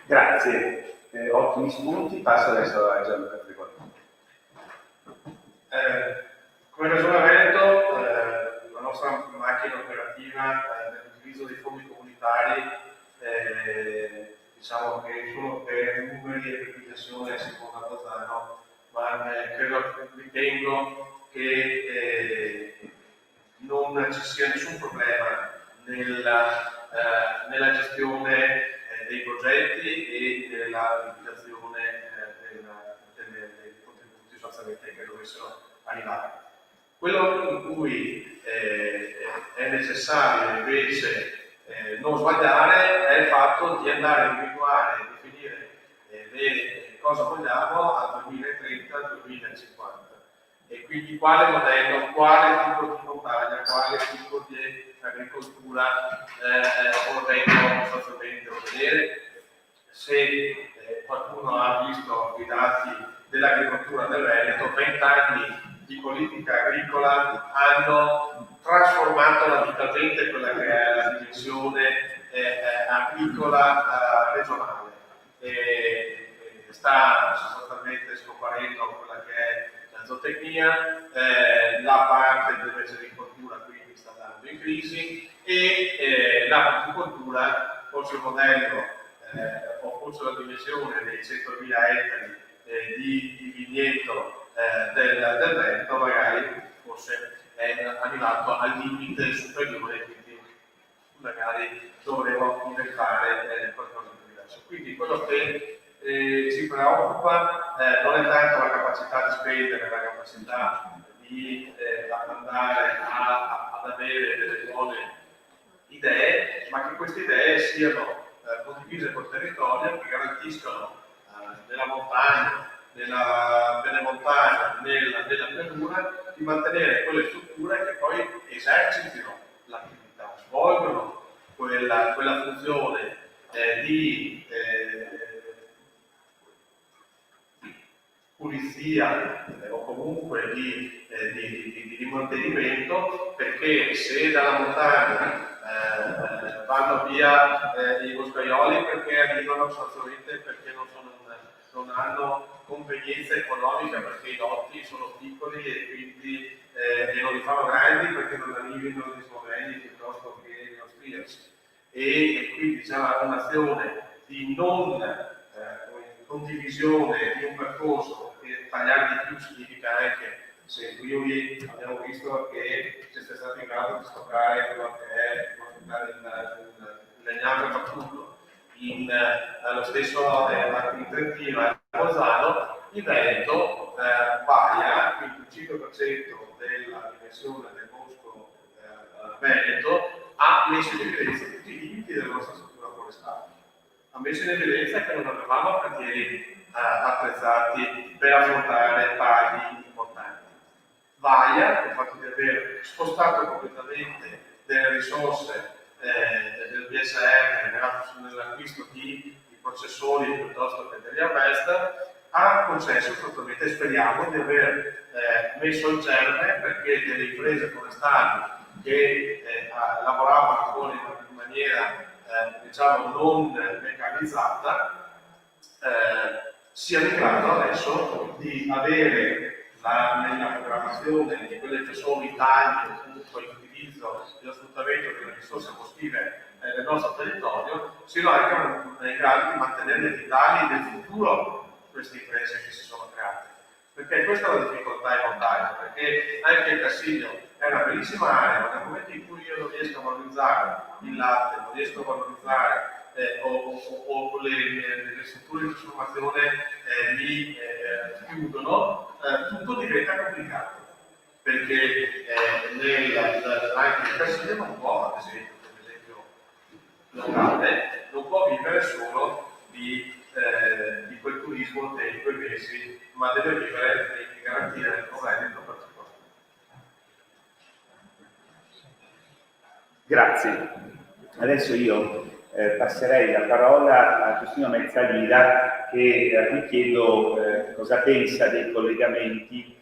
Grazie, ottimi spunti. Passo adesso a Gianluca Frigoli. Come Regione Veneto, la nostra macchina operativa nell'utilizzo dei fondi comunitari, diciamo che sono per numeri e per dimensione secondo Bolzano, ma ritengo che non ci sia nessun problema nella gestione dei progetti e nella liquidazione dei contributi sostanzialmente che dovessero arrivare. Quello in cui è necessario invece non sbagliare è il fatto di andare a individuare e definire cosa vogliamo al 2030-2050 e quindi quale modello, quale tipo di montagna, quale tipo di agricoltura vorremmo sostanzialmente ottenere. Se qualcuno ha visto i dati dell'agricoltura del Veneto, 20 anni di politica agricola hanno trasformato radicalmente quella che è la dimensione agricola regionale. Sta sostanzialmente scomparendo quella che è la zootecnia, la parte invece dell'agricoltura quindi sta andando in crisi e l'agricoltura, forse il modello o forse la dimensione dei 100.000 ettari di vigneto del Veneto magari forse è arrivato al limite superiore, quindi magari dovremo inventare qualcosa di diverso. Quindi quello che ci preoccupa non è tanto la capacità di spendere, la capacità di andare ad avere delle buone idee, ma che queste idee siano condivise col territorio, che garantiscano nella montagna, nella pianura, di mantenere quelle strutture che poi esercitino l'attività, svolgono quella funzione di pulizia o comunque di mantenimento, perché se dalla montagna vanno via i boscaioli perché arrivano sostanzialmente perché non hanno convenienza economica, perché i lotti sono piccoli e quindi non li fanno grandi perché non arrivino gli sloveni piuttosto che gli austriaci, e quindi c'è un'azione di non condivisione di un percorso, perché tagliare di più significa anche, se qui abbiamo visto che siete stati in grado di stoccare quello che è il legname fattuto lo stesso in Trentino e a Bolzano, il Veneto varia, quindi il 5% della dimensione del bosco veneto ha messo in evidenza tutti i limiti della nostra struttura forestale, ha messo in evidenza che non avevamo cantieri attrezzati per affrontare tagli importanti. Vaia, il fatto di aver spostato completamente delle risorse del BSR nell'acquisto di processori piuttosto che degli harvester, ha concesso totalmente, speriamo di aver messo il germe perché delle imprese forestali che lavoravano in maniera diciamo non meccanizzata siano in grado adesso di avere nella programmazione di quelli che sono i tagli o comunque l'utilizzo e lo sfruttamento delle risorse boschive del nostro territorio, siano anche in grado di mantenere vitali nel futuro queste imprese che si sono create. Perché questa è la difficoltà in montagna, perché anche il Cassiglio è una bellissima area, ma nel momento in cui io non riesco a valorizzare il latte, non riesco a valorizzare o le strutture di trasformazione mi chiudono, tutto diventa complicato. Perché anche il Cassiglio non può, ad esempio locale, non può vivere solo di quel turismo dei 2 mesi, ma deve vivere e garantire il Veneto particolare. Grazie. Adesso io passerei la parola a Giustino Mezzalira, che a cui chiedo cosa pensa dei collegamenti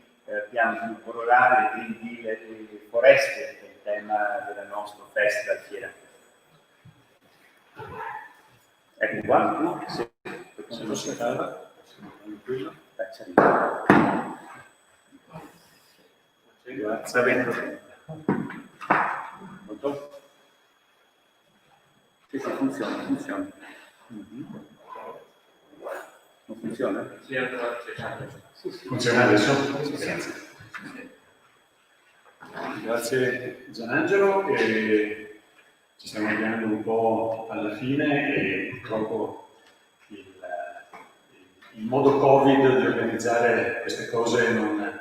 piano sviluppo rurale, Green Deal e foreste, tema del nostro festival fiera. Ecco qua, no? Sì. Se lo si fa, tranquillo. Grazie. Sì, funziona. Non funziona? Sì, allora, Funziona adesso? Grazie. Grazie Gianangelo, e ci stiamo avviando un po' alla fine e purtroppo il modo Covid di organizzare queste cose non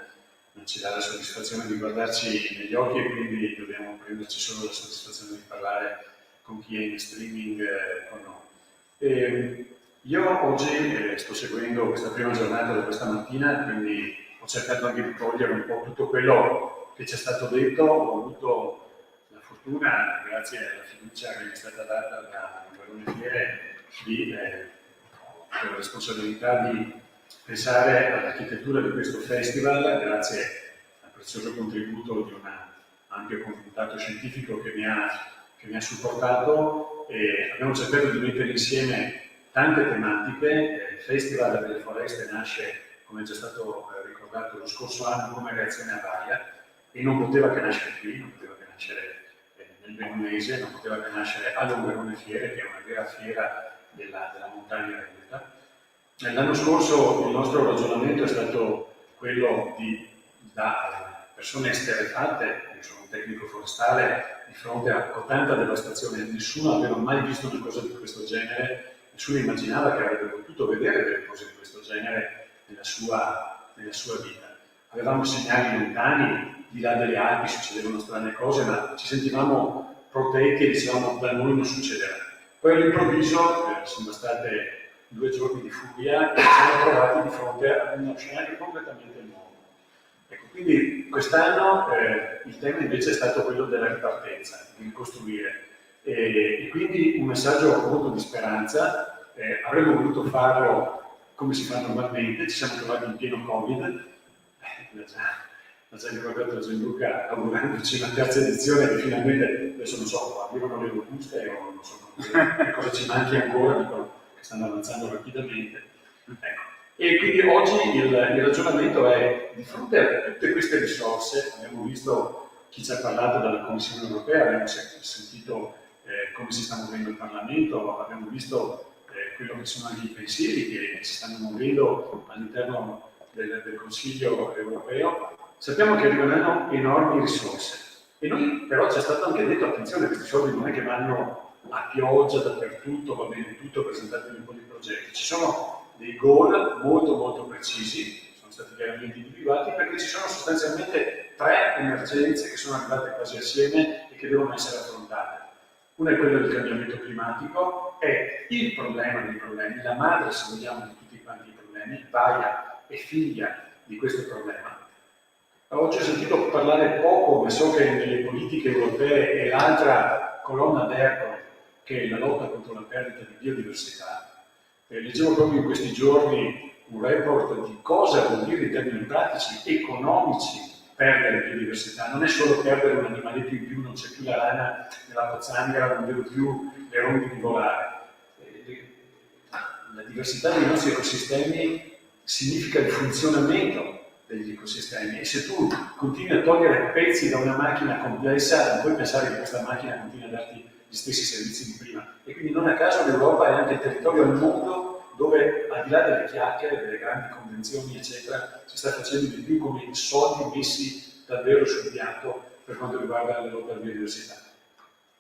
ci dà la soddisfazione di guardarci negli occhi, e quindi dobbiamo prenderci solo la soddisfazione di parlare con chi è in streaming con noi. Io oggi sto seguendo questa prima giornata di questa mattina, quindi ho cercato anche di cogliere un po' tutto quello che ci è stato detto. Ho avuto la fortuna, grazie alla fiducia che mi è stata data da Barone Fiere, di la responsabilità di pensare all'architettura di questo festival, grazie al prezioso contributo di un ampio comitato scientifico che mi ha supportato, e abbiamo cercato di mettere insieme tante tematiche. Il Festival delle Foreste nasce, come è già stato ricordato, lo scorso anno come reazione a Vaia, e non poteva che nascere qui, non poteva che nascere nel Bellunese, non poteva che nascere a Longarone Fiere, che è una vera fiera della montagna veneta. L'anno scorso il nostro ragionamento è stato quello da persone esterrefatte, io sono un tecnico forestale, di fronte a tanta devastazione. Nessuno aveva mai visto una cosa di questo genere, nessuno immaginava che avrebbe potuto vedere delle cose di questo genere nella sua vita. Avevamo segnali lontani, di là delle Alpi succedevano strane cose, ma ci sentivamo protetti e dicevamo da noi non succederà. Poi all'improvviso sono state 2 giorni di furia e ci siamo trovati di fronte a uno scenario completamente nuovo. Ecco, quindi quest'anno il tema invece è stato quello della ripartenza, di ricostruire, e quindi un messaggio molto di speranza. Avremmo voluto farlo come si fa normalmente, ci siamo trovati in pieno Covid, l'ha già ricordato Gianluca, augurandoci una terza edizione che finalmente, adesso non so, arrivano le locuste o non so che cosa ci manchi ancora, dicono che stanno avanzando rapidamente. Ecco. E quindi oggi il ragionamento è, di fronte a tutte queste risorse, abbiamo visto chi ci ha parlato dalla Commissione Europea, abbiamo sentito come si sta muovendo il Parlamento, abbiamo visto quello che sono anche i pensieri che si stanno muovendo all'interno del Consiglio Europeo. Sappiamo che arriveranno enormi risorse, e noi però ci è stato anche detto, attenzione, questi soldi non è che vanno a pioggia dappertutto, va bene tutto, presentatevi un po' di progetti. Ci sono dei goal molto molto precisi, sono stati chiaramente individuati, perché ci sono sostanzialmente 3 emergenze che sono arrivate quasi assieme e che devono essere affrontate. Una è quella del cambiamento climatico, è il problema dei problemi, la madre, se vogliamo, di tutti quanti i problemi. Vaia è figlia di questo problema. Oggi ho sentito parlare poco, ma so che nelle politiche europee è l'altra colonna d'Ercole, che è la lotta contro la perdita di biodiversità. Leggevo proprio in questi giorni un report di cosa vuol dire in termini pratici, economici, perdere biodiversità. Non è solo perdere un animaletto in più, non c'è più la rana nella pozzanghera, non vedo più le rondini volare. La diversità dei nostri ecosistemi significa il funzionamento degli ecosistemi, e se tu continui a togliere pezzi da una macchina complessa, non puoi pensare che questa macchina continui a darti gli stessi servizi di prima. E quindi non a caso l'Europa è anche il territorio al mondo dove, al di là delle chiacchiere, delle grandi convenzioni eccetera, si sta facendo di più come soldi messi davvero sul piatto per quanto riguarda la lotta alla biodiversità,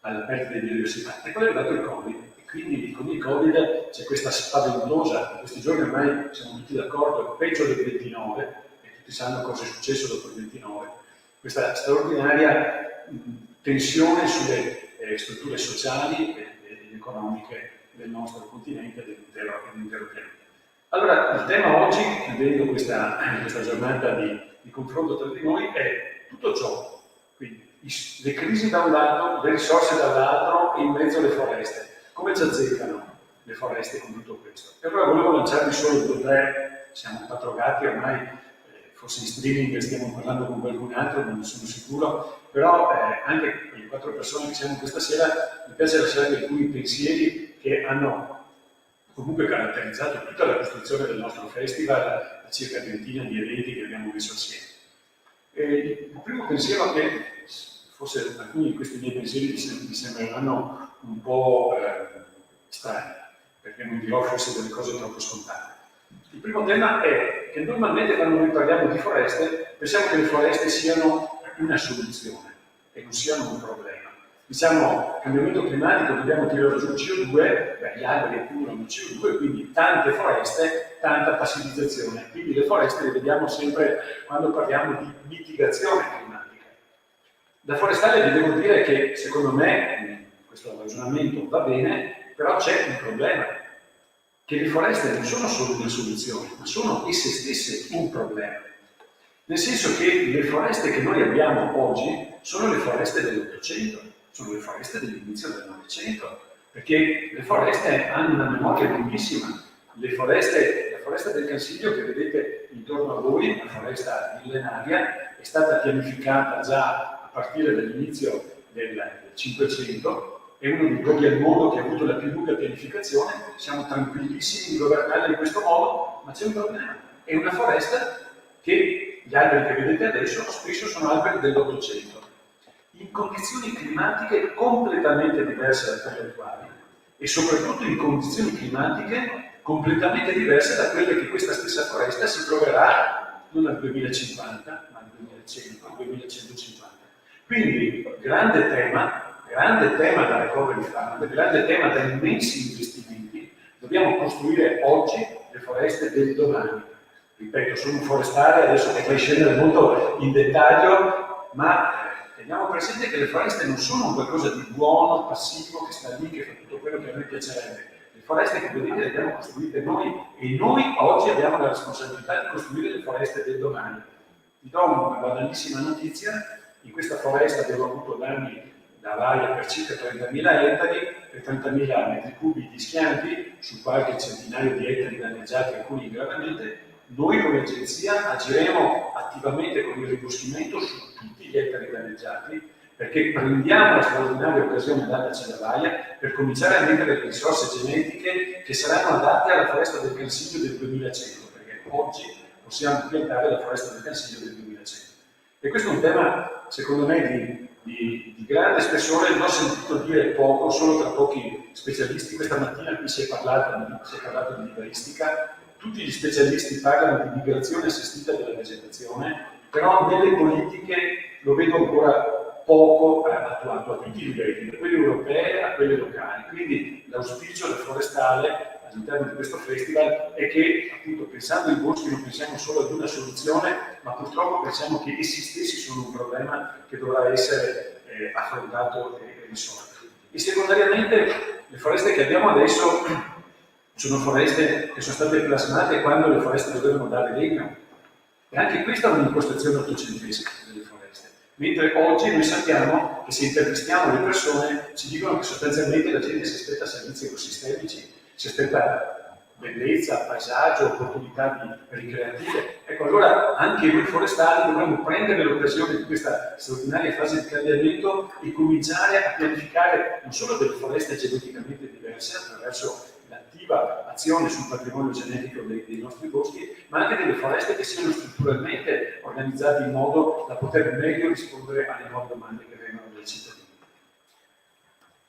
alla perdita di biodiversità. E poi è arrivato il Covid, e quindi con il Covid c'è questa spaventosa, in questi giorni ormai siamo tutti d'accordo, peggio del 29, tutti sanno cosa è successo dopo il 29, questa straordinaria tensione sulle strutture sociali ed economiche del nostro continente e dell'intero pianeta. Allora, il tema oggi, chiudendo questa giornata di confronto tra di noi, è tutto ciò. Quindi le crisi da un lato, le risorse dall'altro, e in mezzo le foreste. Come ci azzeccano le foreste con tutto questo? E allora volevo lanciarvi solo 2 o 3, siamo un po' drogati ormai, forse in streaming stiamo parlando con qualcun altro, non sono sicuro, però anche le 4 persone che siamo questa sera mi piace lasciare alcuni pensieri che hanno comunque caratterizzato tutta la costruzione del nostro festival, la circa ventina di eventi che abbiamo messo assieme. Il primo pensiero, che forse alcuni di questi miei pensieri vi sembreranno un po' strani, perché non dirò forse delle cose troppo scontate. Il primo tema è che normalmente quando noi parliamo di foreste pensiamo che le foreste siano una soluzione e non siano un problema. Diciamo, cambiamento climatico, dobbiamo tirare giù CO2, gli alberi accumulano CO2, quindi tante foreste, tanta passivizzazione. Quindi le foreste le vediamo sempre quando parliamo di mitigazione climatica. Da forestale vi devo dire che secondo me questo ragionamento va bene, però c'è un problema, che le foreste non sono solo una soluzione, ma sono esse stesse un problema. Nel senso che le foreste che noi abbiamo oggi sono le foreste dell'Ottocento, sono le foreste dell'inizio del Novecento, perché le foreste hanno una memoria lunghissima. La foresta del Cansiglio che vedete intorno a voi, la foresta millenaria, è stata pianificata già a partire dall'inizio del Cinquecento, è uno dei luoghi al mondo che ha avuto la più lunga pianificazione, siamo tranquillissimi di governarla in questo modo, ma c'è un problema. È una foresta che gli alberi che vedete adesso spesso sono alberi dell'Ottocento, in condizioni climatiche completamente diverse da quelle attuali e soprattutto in condizioni climatiche completamente diverse da quelle che questa stessa foresta si troverà non al 2050, ma al 2100, al 2150. Quindi, grande tema da recovery fund, grande tema da immensi investimenti. Dobbiamo costruire oggi le foreste del domani. Ripeto, sono un forestale, adesso potrei scendere molto in dettaglio, ma teniamo presente che le foreste non sono un qualcosa di buono, passivo, che sta lì, che fa tutto quello che a noi piacerebbe. Le foreste che vedete le abbiamo costruite noi e noi oggi abbiamo la responsabilità di costruire le foreste del domani. Vi do una banalissima notizia: in questa foresta abbiamo avuto danni da vaia per circa 30.000 ettari, per 30.000 metri cubi di schianti, su qualche centinaio di ettari danneggiati, alcuni gravemente. Noi come agenzia agiremo attivamente con il riboschimento su tutti gli ettari danneggiati, perché prendiamo la straordinaria occasione dataci da vaia per cominciare a mettere le risorse genetiche che saranno adatte alla foresta del Cansiglio del 2100, perché oggi possiamo piantare la foresta del Cansiglio del 2100. E questo è un tema, secondo me, di grande spessore. L'ho sentito dire poco, solo tra pochi specialisti. Questa mattina qui si è parlato di vivaistica. Tutti gli specialisti parlano di migrazione assistita della vegetazione, però nelle politiche lo vedo ancora poco attuato a tutti i livelli, da quelle europee a quelle locali. Quindi l'auspicio del forestale all'interno di questo festival è che, appunto, pensando ai boschi non pensiamo solo ad una soluzione, ma purtroppo pensiamo che essi stessi sono un problema che dovrà essere affrontato e risolto. E secondariamente le foreste che abbiamo adesso sono foreste che sono state plasmate quando le foreste dovevano dare legno. E anche questa è un'impostazione ottocentesca delle foreste. Mentre oggi noi sappiamo che se intervistiamo le persone ci dicono che sostanzialmente la gente si aspetta servizi ecosistemici, si aspetta bellezza, paesaggio, opportunità ricreative. Ecco, allora anche noi forestali dovremmo prendere l'occasione di questa straordinaria fase di cambiamento e cominciare a pianificare non solo delle foreste geneticamente diverse attraverso l'attiva azione sul patrimonio genetico dei nostri boschi, ma anche delle foreste che siano strutturalmente organizzate in modo da poter meglio rispondere alle nuove domande che vengono dai cittadini.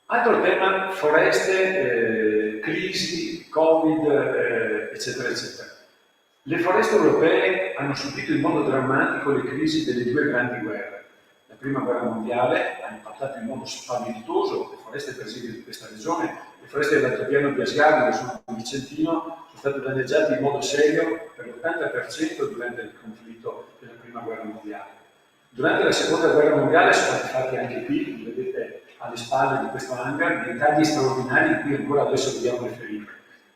Altro tema: foreste, crisi, Covid, eccetera, eccetera. Le foreste europee hanno subito in modo drammatico le crisi delle due grandi guerre. La prima guerra mondiale ha impattato in modo spaventoso le foreste per esempio di questa regione. Le foreste dell'Altopiano di Asgardi, che sono un vicentino, sono state danneggiate in modo serio per l'80% durante il conflitto della prima guerra mondiale. Durante la seconda guerra mondiale sono stati fatti anche qui, vedete alle spalle di questo hangar, dei tagli straordinari di cui ancora adesso dobbiamo riferire.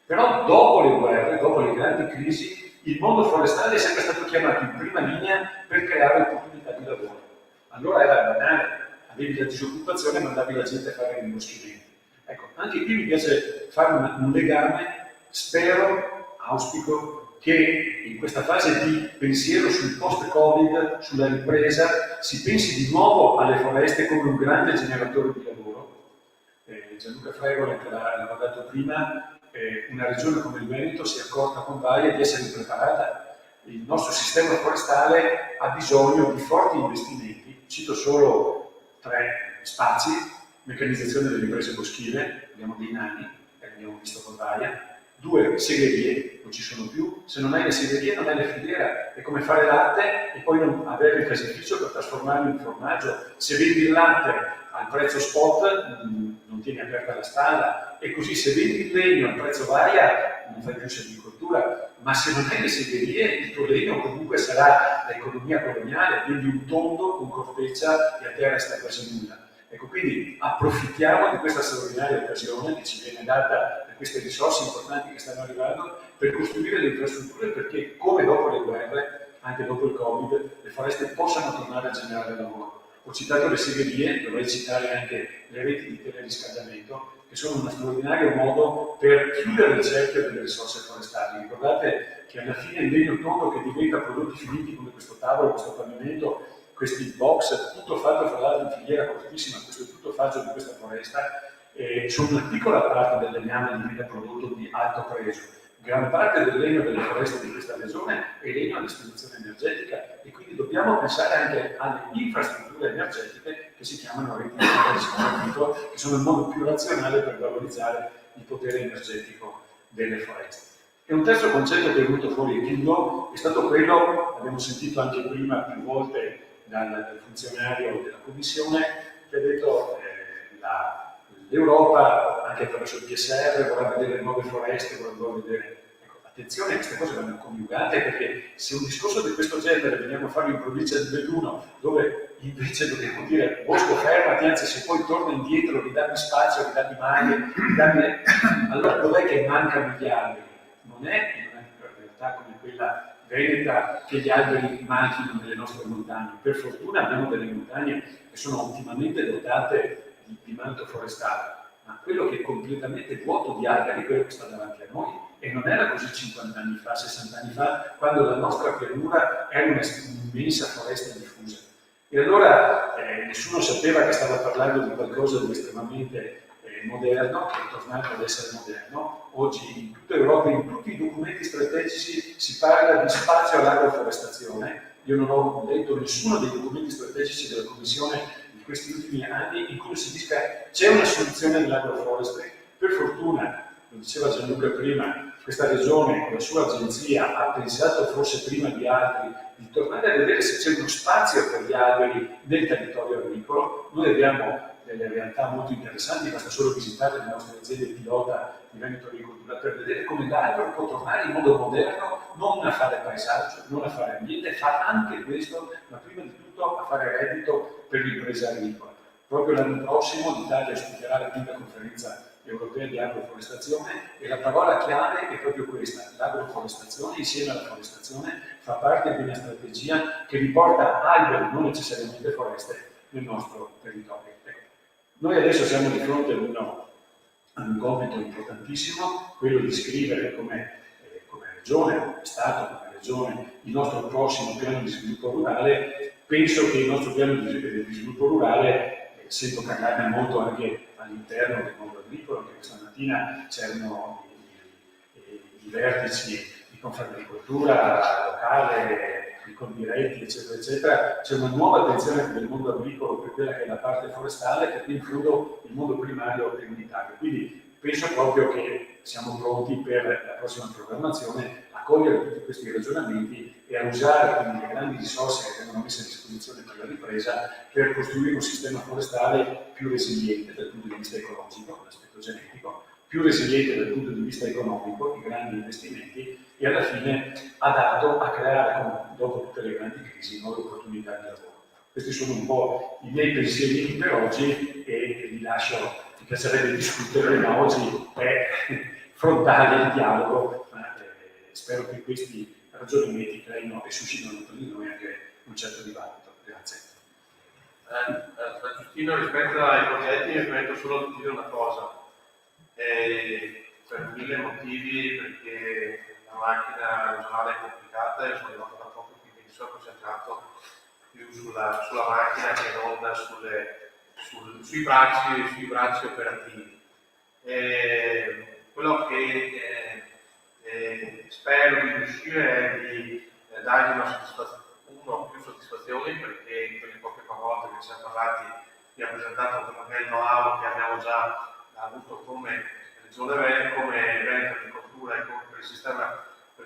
Però dopo le guerre, dopo le grandi crisi, il mondo forestale è sempre stato chiamato in prima linea per creare opportunità di lavoro. Allora era banale, avevi la disoccupazione e mandavi la gente a fare i rimboschimenti. Ecco, anche qui mi piace fare un legame, spero, auspico, che in questa fase di pensiero sul post-Covid, sulla ripresa, si pensi di nuovo alle foreste come un grande generatore di lavoro. Gianluca Fregola, che l'ha guardato prima, una regione come il Veneto si è accorta con Baia di essere preparata. Il nostro sistema forestale ha bisogno di forti investimenti. Cito solo 3 spazi: meccanizzazione delle imprese boschive, abbiamo dei nani, abbiamo visto con Baia. 2 segherie, non ci sono più. Se non hai le segherie non hai la filiera. È come fare latte e poi non avere il caseificio per trasformarlo in formaggio. Se vendi il latte al prezzo spot non tieni aperta la strada, e così se vendi il legno al prezzo varia non fai più silvicoltura. Ma se non hai le segherie, il tuo legno comunque sarà l'economia coloniale, quindi un tondo con corteccia e a terra sta quasi nulla. Ecco, quindi approfittiamo di questa straordinaria occasione che ci viene data da queste risorse importanti che stanno arrivando per costruire le infrastrutture, perché come dopo le guerre, anche dopo il Covid, le foreste possano tornare a generare lavoro. Ho citato le segherie, dovrei citare anche le reti di teleriscaldamento, che sono uno straordinario modo per chiudere il cerchio delle risorse forestali. Ricordate che alla fine il legno tondo che diventa prodotti finiti come questo tavolo, questo pavimento, questi box, tutto fatto fra l'altro in filiera cortissima, questo è tutto fatto di questa foresta, sono una piccola parte del legname che viene prodotto di alto pregio. Gran parte del legno delle foreste di questa regione è legno a destinazione energetica, e quindi dobbiamo pensare anche alle infrastrutture energetiche che si chiamano reti di riscaldamento, che sono il modo più razionale per valorizzare il potere energetico delle foreste. E un terzo concetto che è venuto fuori, e chiudo, è stato quello, l'abbiamo sentito anche prima più volte dal funzionario della Commissione, che ha detto l'Europa, anche attraverso il PSR, vorrà vedere nuove foreste, vorrà vedere... Ecco, attenzione, queste cose vanno coniugate, perché se un discorso di questo genere veniamo a farlo in provincia di Belluno, dove invece dobbiamo dire bosco fermati, anzi se poi torna indietro, ridammi spazio, ridammi maglie, allora dov'è che mancano gli alberi? Non è una realtà come quella veneta che gli alberi manchino nelle nostre montagne. Per fortuna abbiamo delle montagne che sono ottimamente dotate di manto forestale, ma quello che è completamente vuoto di alberi è quello che sta davanti a noi, e non era così 50 anni fa, 60 anni fa, quando la nostra pianura era un'immensa foresta diffusa. E allora nessuno sapeva che stava parlando di qualcosa di estremamente moderno, che è tornato ad essere moderno. Oggi in tutta Europa, in tutti i documenti strategici, si parla di spazio all'agroforestazione. Io non ho letto nessuno dei documenti strategici della Commissione in questi ultimi anni in cui si dica c'è una soluzione dell'agroforestry. Per fortuna, lo diceva Gianluca prima, questa regione con la sua agenzia ha pensato, forse prima di altri, di tornare a vedere se c'è uno spazio per gli alberi nel territorio agricolo. Noi abbiamo delle realtà molto interessanti, basta solo visitare le nostre aziende pilota di Veneto Agricoltura per vedere come l'albero può tornare in modo moderno, non a fare paesaggio, non a fare ambiente, fa anche questo, ma prima di tutto a fare reddito per l'impresa agricola. Proprio l'anno prossimo l'Italia ospiterà la quinta conferenza europea di agroforestazione, e la parola chiave è proprio questa: l'agroforestazione insieme alla forestazione fa parte di una strategia che riporta alberi, non necessariamente foreste, nel nostro territorio. Noi adesso siamo di fronte a un compito importantissimo, quello di scrivere come regione, come Stato, come regione, il nostro prossimo piano di sviluppo rurale. Penso che il nostro piano di sviluppo rurale, sento parlarne molto anche all'interno del mondo agricolo, che questa mattina c'erano i vertici di Confagricoltura locale, i condiretti, eccetera, eccetera. C'è una nuova attenzione del mondo agricolo per quella che è la parte forestale, perché in fondo il mondo primario è unitario. Quindi penso proprio che siamo pronti per la prossima programmazione a cogliere tutti questi ragionamenti e a usare quindi le grandi risorse che vengono messe a disposizione per la ripresa per costruire un sistema forestale più resiliente dal punto di vista ecologico, l'aspetto genetico, più resiliente dal punto di vista economico, i grandi investimenti, e alla fine adatto a creare, dopo tutte le grandi crisi, nuove opportunità di lavoro. Questi sono un po' i miei pensieri per oggi, e vi lascio, mi piacerebbe discutere, ma oggi è frontale il dialogo, ma spero che questi ragionamenti creino e suscitino tra di noi anche un certo dibattito. Grazie. Giustino, rispetto ai progetti mi permetto solo di dire una cosa. Per 1000 motivi, perché la macchina regionale sulla macchina che non sui bracci operativi. Quello che spero di riuscire è di dargli una o più soddisfazioni, perché quelle poche volte che ci siamo parlati vi ha presentato un bel know-how che abbiamo già avuto come Regione Veneto, come Veneto di Cultura e come per il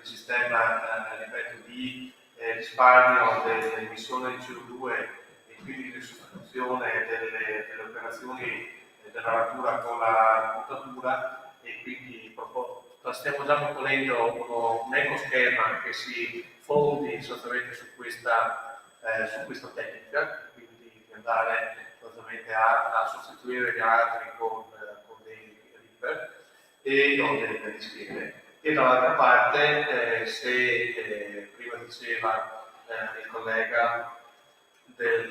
sistema ripeto, di risparmio delle emissioni di CO2 e quindi di sostituzione delle operazioni della natura con la buttatura, e quindi stiamo già proponendo un ecoschema che si fondi sostanzialmente su questa tecnica, quindi di andare sostanzialmente a sostituire gli altri con dei ripper e non delle schede. E dall'altra parte, se prima diceva il collega del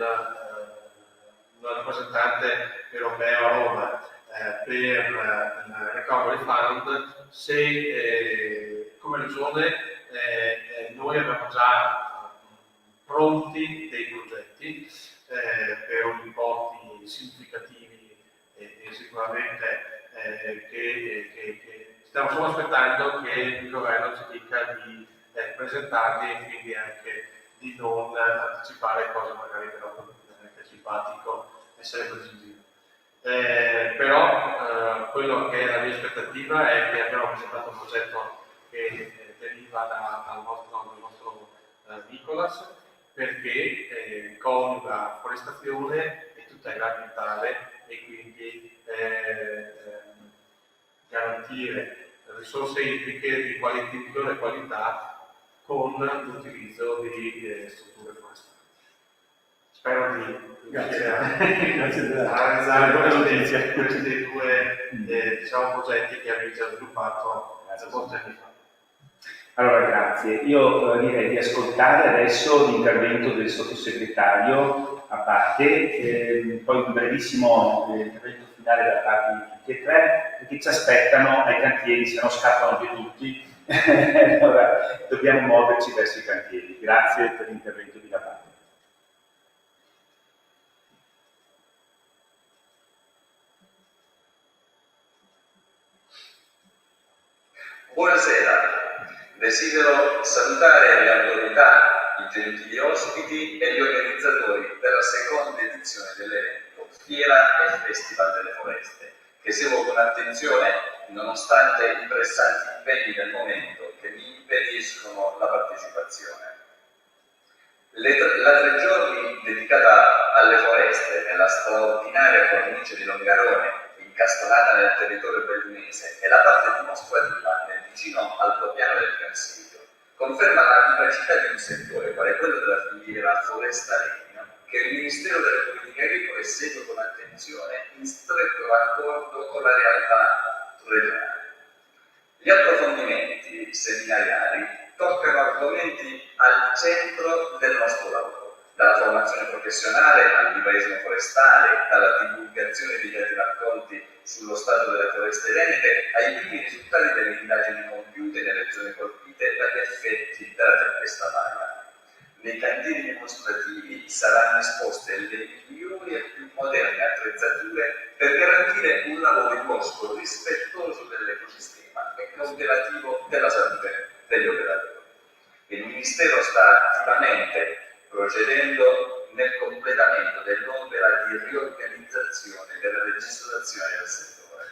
rappresentante europeo a Roma per il Recovery Fund, se come Regione noi abbiamo già pronti dei progetti per importi significativi e sicuramente che stiamo solo aspettando che il governo ci dica di presentarli e quindi anche di non anticipare cose magari però non è simpatico essere precisi. Però quello che è la mia aspettativa è che abbiamo presentato un progetto che deriva dal nostro Nicolas, perché coniuga forestazione e tutela ambientale e quindi garantire risorse idriche di migliore qualità con l'utilizzo di strutture forestali. Spero di riuscire a realizzare questi due progetti che avevi già sviluppato molti anni fa. Allora, grazie. Io direi di ascoltare adesso l'intervento del sottosegretario a parte, poi un brevissimo intervento finale da parte di tutti e tre, perché ci aspettano ai cantieri, se no scappano via tutti. Allora, dobbiamo muoverci verso i cantieri. Grazie per l'intervento di da parte. Buonasera, desidero salutare le autorità, i gentili ospiti e gli organizzatori della seconda edizione dell'evento Fiera e Festival delle Foreste, che seguo con attenzione nonostante i pressanti impegni del momento che mi impediscono la partecipazione. La 3 giorni dedicata alle foreste nella straordinaria cornice di Longarone, incastonata nel territorio bellunese, e la parte dimostrativa nel vicino altopiano del Consiglio, conferma la vivacità di un settore quale quello della filiera foresta-legno, che il Ministero delle Politiche Agricole segue con attenzione in stretto raccordo con la realtà regionale. Gli approfondimenti seminariali toccano argomenti al centro del nostro lavoro, dalla formazione professionale al vivaismo forestale, dalla divulgazione dei dati raccolti sullo stato delle foreste venete ai primi risultati delle indagini compiute nelle zone colpite dagli effetti della tempesta Maya. Nei cantieri dimostrativi saranno esposte le migliori e più moderne attrezzature per garantire un lavoro in bosco rispettoso dell'ecosistema e cautelativo della salute degli operatori. Il Ministero sta attivamente procedendo nel completamento dell'opera di riorganizzazione della legislazione del settore,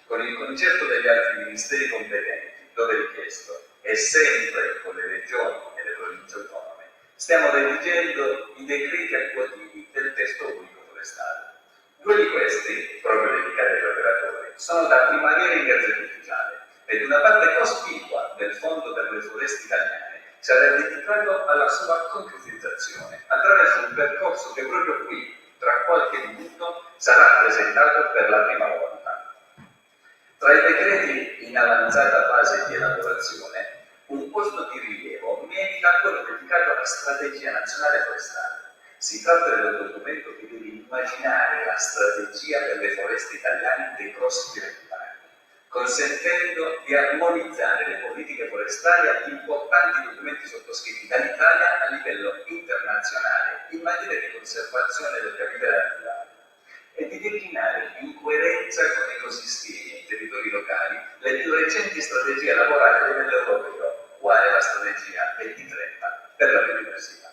con il concerto degli altri ministeri competenti, dove richiesto, e sempre con le regioni e le province autonome, stiamo redigendo i decreti attuativi del testo unico forestale. 2 di questi, proprio dedicati agli operatori, sono da primaria in Gazzetta Ufficiale ed una parte cospicua del Fondo per le Foreste Italiane sarà dedicato alla sua concretizzazione attraverso un percorso che proprio qui, tra qualche minuto, sarà presentato per la prima volta. Tra i decreti in avanzata fase di elaborazione, un posto di rilievo merita quello dedicato alla strategia nazionale forestale. Si tratta del documento che deve immaginare la strategia per le foreste italiane dei prossimi 20 anni, consentendo di armonizzare le politiche forestali agli importanti documenti sottoscritti dall'Italia a livello internazionale in materia di conservazione del capitale naturale e di declinare in coerenza con i ecosistemi e i territori locali le più recenti strategie elaborate a livello europeo, quale la strategia 2030 per la biodiversità.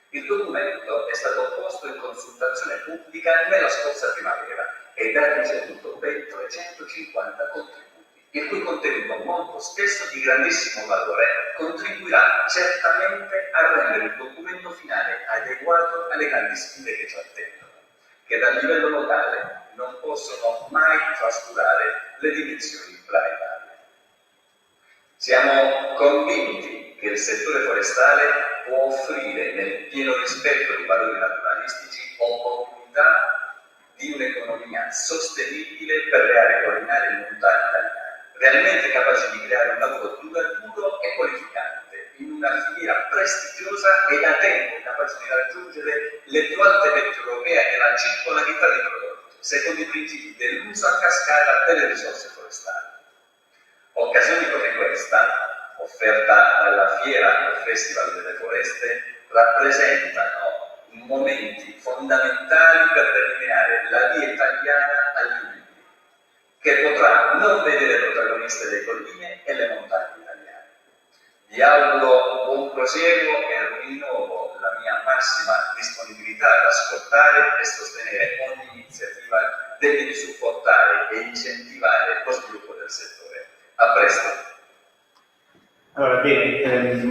Il documento è stato posto in consultazione pubblica nella scorsa primavera ed ha ricevuto ben 350 contributi, il cui contenuto, molto spesso di grandissimo valore, contribuirà certamente a rendere il documento finale adeguato alle grandi sfide che ci attendono, che dal livello locale non possono mai trascurare le dimensioni planetarie. Siamo convinti che il settore forestale può offrire, nel pieno rispetto dei valori naturalistici, opportunità di un'economia sostenibile per le aree collinari e montagne italiane, realmente capaci di creare un lavoro duraturo e qualificante, in una filiera prestigiosa e da tempo capace di raggiungere le più alte vette europee nella circolarità dei prodotti, secondo i principi dell'uso a cascata delle risorse forestali. Occasioni come questa, offerta dalla Fiera al Festival delle Foreste, rappresentano momenti fondamentali per delineare la via italiana agli ulivi, che potrà non vedere protagoniste le colline e le montagne italiane. Vi auguro buon proseguo e rinnovo la mia massima disponibilità ad ascoltare e sostenere ogni iniziativa degna di supportare e incentivare lo sviluppo del settore. A presto! Allora, bene,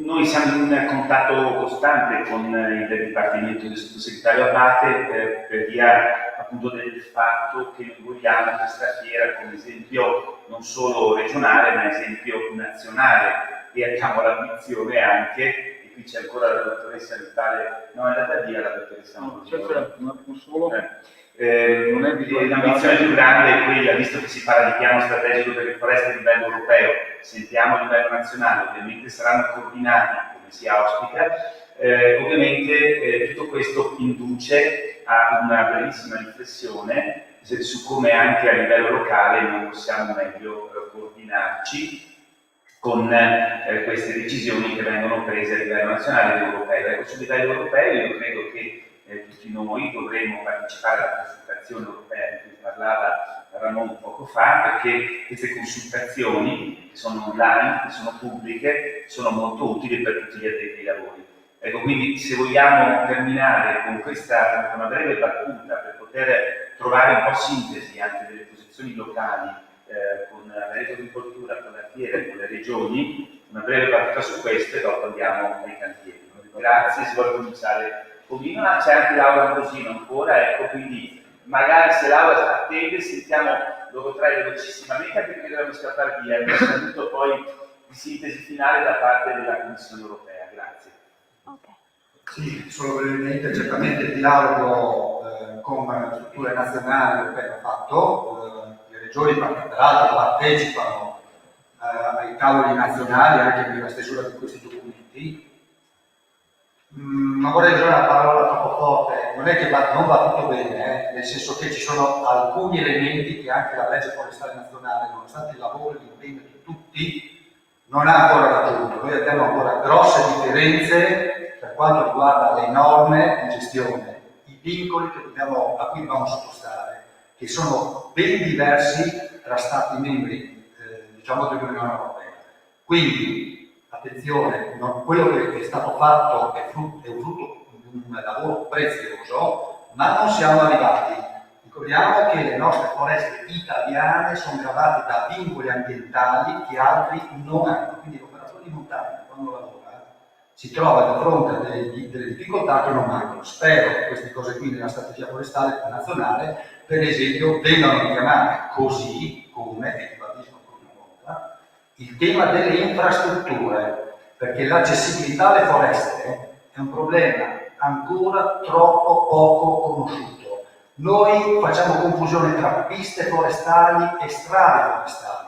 noi siamo in contatto costante con il Dipartimento del Sottosegretario Abate per via appunto del fatto che noi vogliamo questa fiera come esempio non solo regionale ma esempio nazionale, e abbiamo l'ambizione anche, e qui c'è ancora la dottoressa Vitale, no, è andata via la dottoressa, l'ambizione più grande è quella, visto che si parla di piano strategico per le foreste a livello europeo, sentiamo a livello nazionale, ovviamente saranno coordinati come si auspica, ovviamente tutto questo induce a una brevissima riflessione su come anche a livello locale noi possiamo meglio coordinarci con queste decisioni che vengono prese a livello nazionale ed europeo. Ecco, sul livello europeo io credo che tutti noi dovremmo partecipare alla consultazione europea di cui parlava Ramon poco fa, perché queste consultazioni, che sono online, che sono pubbliche, sono molto utili per tutti gli addetti ai lavori. Ecco, quindi se vogliamo terminare con questa una breve battuta per poter trovare un po' sintesi anche delle posizioni locali con la agricoltura, con la fiera e con le regioni, una breve battuta su questo e dopo andiamo ai cantieri. Grazie, si vuole cominciare. C'è anche Laura Ambrosino ancora, ecco, quindi magari se Laura attende sentiamo loro tre velocissimamente perché dobbiamo scappare via. Un saluto poi di sintesi finale da parte della Commissione Europea. Grazie. Okay. Sì, solo brevemente, certamente il dialogo con le strutture nazionali europee va fatto, le regioni peraltro partecipano ai tavoli nazionali anche nella stesura di questi documenti. Non vorrei usare una parola troppo forte, non è che non va tutto bene, nel senso che ci sono alcuni elementi che anche la legge forestale nazionale, nonostante il lavoro e l'impegno di tutti, non ha ancora raggiunto. Noi abbiamo ancora grosse differenze per quanto riguarda le norme di gestione, i vincoli a cui dobbiamo sottostare, che sono ben diversi tra Stati membri, diciamo, dell'Unione Europea. Quindi, attenzione, quello che è stato fatto è un frutto di un lavoro prezioso, ma non siamo arrivati. Ricordiamo che le nostre foreste italiane sono gravate da vincoli ambientali che altri non hanno, quindi l'operatore di montagna quando lavora si trova di fronte a delle difficoltà che non mancano. Spero che queste cose qui nella strategia forestale nazionale, per esempio, vengano richiamate, così come, e ribadisco ancora una volta, il tema delle infrastrutture, perché l'accessibilità alle foreste è un problema ancora troppo poco conosciuto. Noi facciamo confusione tra piste forestali e strade forestali.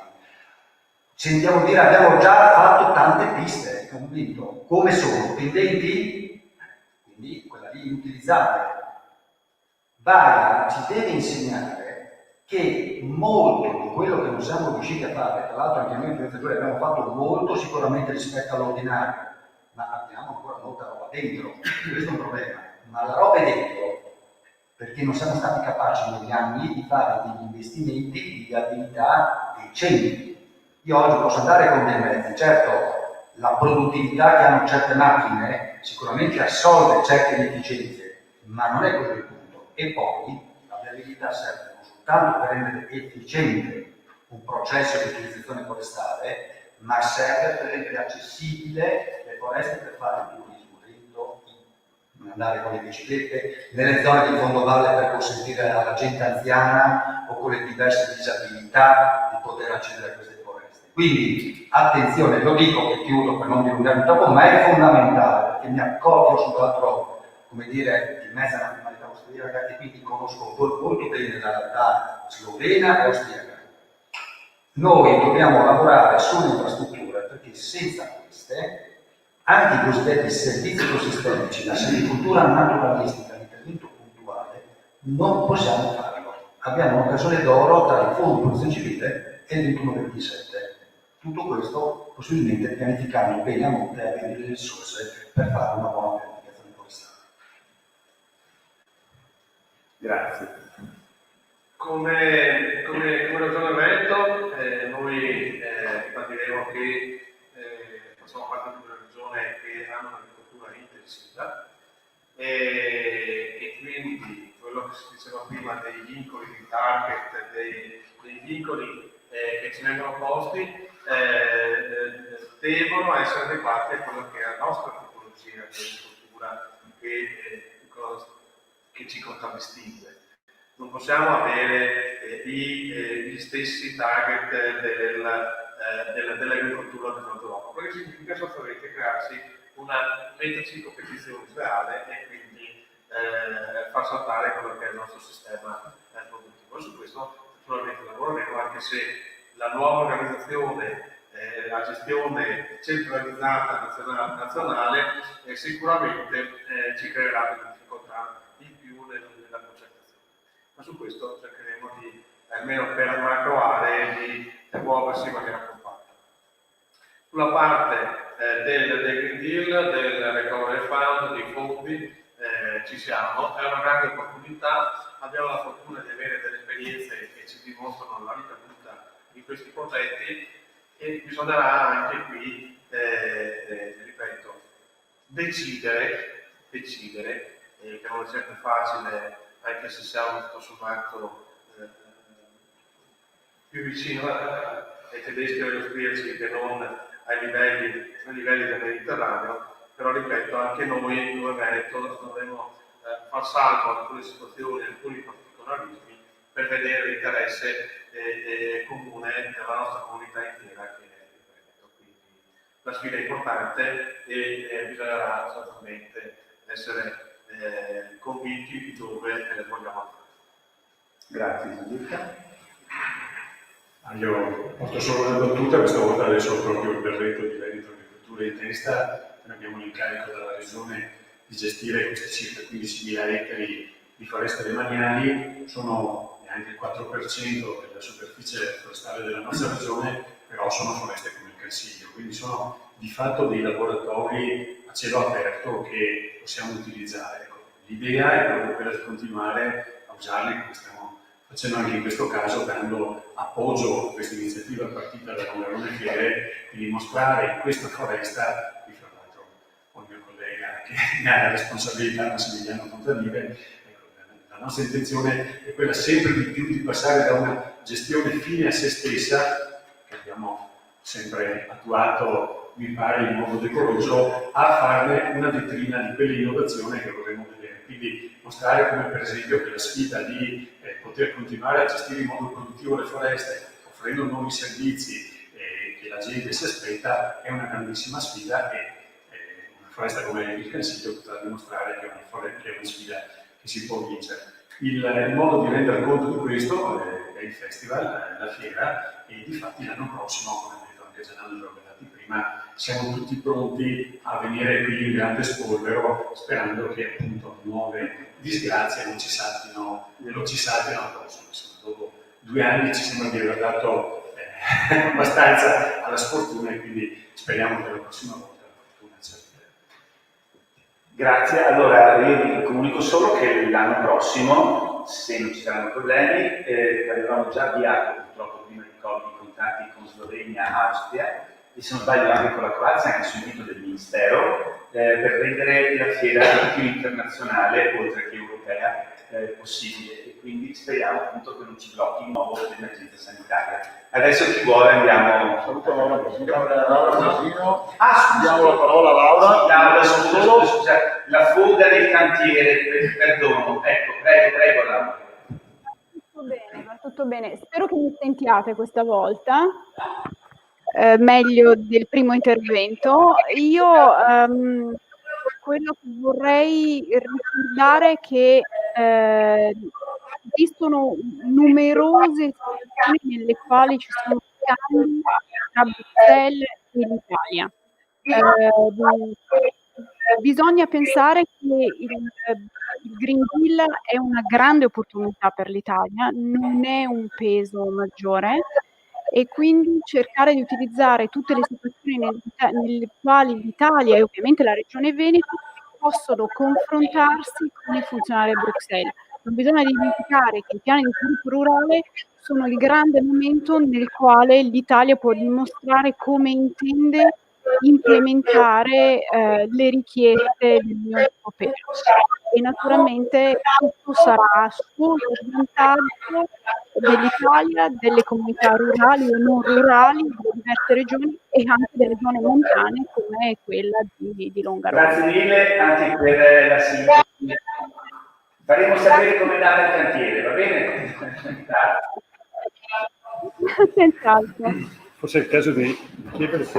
Sentiamo dire abbiamo già fatto tante piste, convinto. Come sono? Pendenti? Quindi quella lì inutilizzabile. Vaia ci deve insegnare che molto di quello che non siamo riusciti a fare, tra l'altro anche noi in Firenze Giulia abbiamo fatto molto sicuramente rispetto all'ordinario, ma abbiamo ancora molta roba dentro, questo è un problema, ma la roba è dentro perché non siamo stati capaci negli anni di fare degli investimenti di viabilità decenti. Io oggi posso andare con dei mezzi, certo la produttività che hanno certe macchine sicuramente assolve certe inefficienze, ma non è quello il punto. E poi la viabilità serve non soltanto per rendere efficiente un processo di utilizzazione forestale, ma serve per rendere accessibile le foreste per fare il turismo lento, andare con le biciclette nelle zone di fondovalle per consentire alla gente anziana o con le diverse disabilità di poter accedere a queste foreste. Quindi attenzione, lo dico che chiudo per non dilungarmi troppo, ma è fondamentale perché mi accorgo sull'altro, come dire, di mezza nazionalità austriaca e quindi conosco molto bene la realtà slovena e austriaca. Noi dobbiamo lavorare sulle infrastrutture perché senza queste anche i cosiddetti servizi ecosistemici, la silvicoltura naturalistica, l'intervento puntuale, non possiamo farlo. Abbiamo un'occasione d'oro tra il Fondo di Protezione Civile e il 21-27. Tutto questo possibilmente pianificando bene a monte e avendo le risorse per fare una buona pianificazione forestale. Grazie. Come ragionamento, noi ripartiremo che facciamo parte di una regione che ha un'agricoltura intensiva e quindi quello che si diceva prima dei vincoli di target, dei vincoli che ci vengono posti, devono essere adeguati a quello che è la nostra tipologia di agricoltura che ci contraddistingue. Non possiamo avere gli stessi target dell'agricoltura del Nord Europa, perché significa sostanzialmente crearsi metterci in competizione sleale e quindi far saltare quello che è il nostro sistema produttivo. E su questo naturalmente lavoreremo, anche se la nuova organizzazione, la gestione centralizzata nazionale sicuramente ci creerà delle difficoltà in più nella concertazione. Ma su questo cercheremo di, almeno per macro aree, di muoversi in maniera compatta. Sulla parte del Green Deal, del Recovery Fund, dei fondi, ci siamo, è una grande opportunità, abbiamo la fortuna di avere delle esperienze che ci dimostrano la vita tutta di questi progetti e bisognerà anche qui, ripeto, decidere, che non è certo facile, anche se siamo tutto sommato più vicino ai tedeschi e agli austriaci che non ai livelli del Mediterraneo, però ripeto, anche noi come Veneto dovremo far salvo alcune situazioni, alcuni particolarismi per vedere l'interesse comune della nostra comunità intera che è il Veneto. Quindi la sfida è importante e bisognerà sostanzialmente essere convinti di dove vogliamo andare. Grazie, Gianluca. Io porto solo una battuta, questa volta adesso ho proprio il berretto di Veneto Agricoltura in testa, noi abbiamo l'incarico dalla Regione di gestire questi circa 15.000 ettari di foreste demaniali, sono neanche il 4% della superficie forestale della nostra regione, però sono foreste come il Cansiglio, quindi sono di fatto dei laboratori a cielo aperto che possiamo utilizzare. Ecco, l'idea è proprio quella di continuare a usarli come stiamo facendo anche in questo caso, dando appoggio a questa iniziativa partita da Longarone Fiere, di dimostrare in questa foresta, qui fra l'altro con il mio collega che ne ha la responsabilità, Massimiliano Contadile, ecco, la nostra intenzione è quella sempre di più di passare da una gestione fine a se stessa, che abbiamo sempre attuato, mi pare, in modo decoroso, a farne una vetrina di quell'innovazione che vorremmo vedere. Quindi mostrare come per esempio che la sfida di poter continuare a gestire in modo produttivo le foreste, offrendo nuovi servizi che la gente si aspetta, è una grandissima sfida e una foresta come il Cansiglio potrà dimostrare che è una sfida che si può vincere. Il modo di rendere conto di questo è il festival, la fiera, e difatti l'anno prossimo, come ha detto anche Gianandro prima, siamo tutti pronti a venire qui in grande spolvero, sperando che appunto nuove disgrazie non ci saltino addosso. Insomma, dopo 2 anni ci sembra di aver dato abbastanza alla sfortuna, e quindi speriamo che la prossima volta la fortuna ci arriverà. Grazie, allora io vi comunico solo che l'anno prossimo, se non ci saranno problemi, avevamo già avviato purtroppo prima di Covid i contatti con Slovenia, Austria e se non sbaglio anche con la Croazia, anche su invito del Ministero, per rendere la fiera più internazionale oltre che europea possibile, e quindi speriamo appunto che non ci blocchi di nuovo l'emergenza sanitaria. Adesso chi vuole andiamo. Saluto Laura Brasino. Ah, diamo la parola a Laura. Sì, Laura, scusa, la fuga del cantiere, perdono. Ecco, prego Laura. Tutto bene, va tutto bene. Spero che mi sentiate questa volta. Meglio del primo intervento. Io quello che vorrei ricordare è che esistono numerose situazioni nelle quali ci sono scambi tra Bruxelles e l'Italia. Bisogna pensare che il Green Deal è una grande opportunità per l'Italia, non è un peso maggiore, e quindi cercare di utilizzare tutte le situazioni nelle quali l'Italia e ovviamente la Regione Veneto possono confrontarsi con il funzionare Bruxelles. Non bisogna dimenticare che i piani di sviluppo rurale sono il grande momento nel quale l'Italia può dimostrare come intende implementare le richieste dell'Unione Europea, e naturalmente tutto sarà solo a vantaggio dell'Italia, delle comunità rurali o non rurali, delle diverse regioni e anche delle zone montane come quella di Longarone. Grazie mille anche per la sintesi. Faremo sapere come è andata il cantiere, va bene? Grazie. Senz'altro. Forse è il caso di chiedere se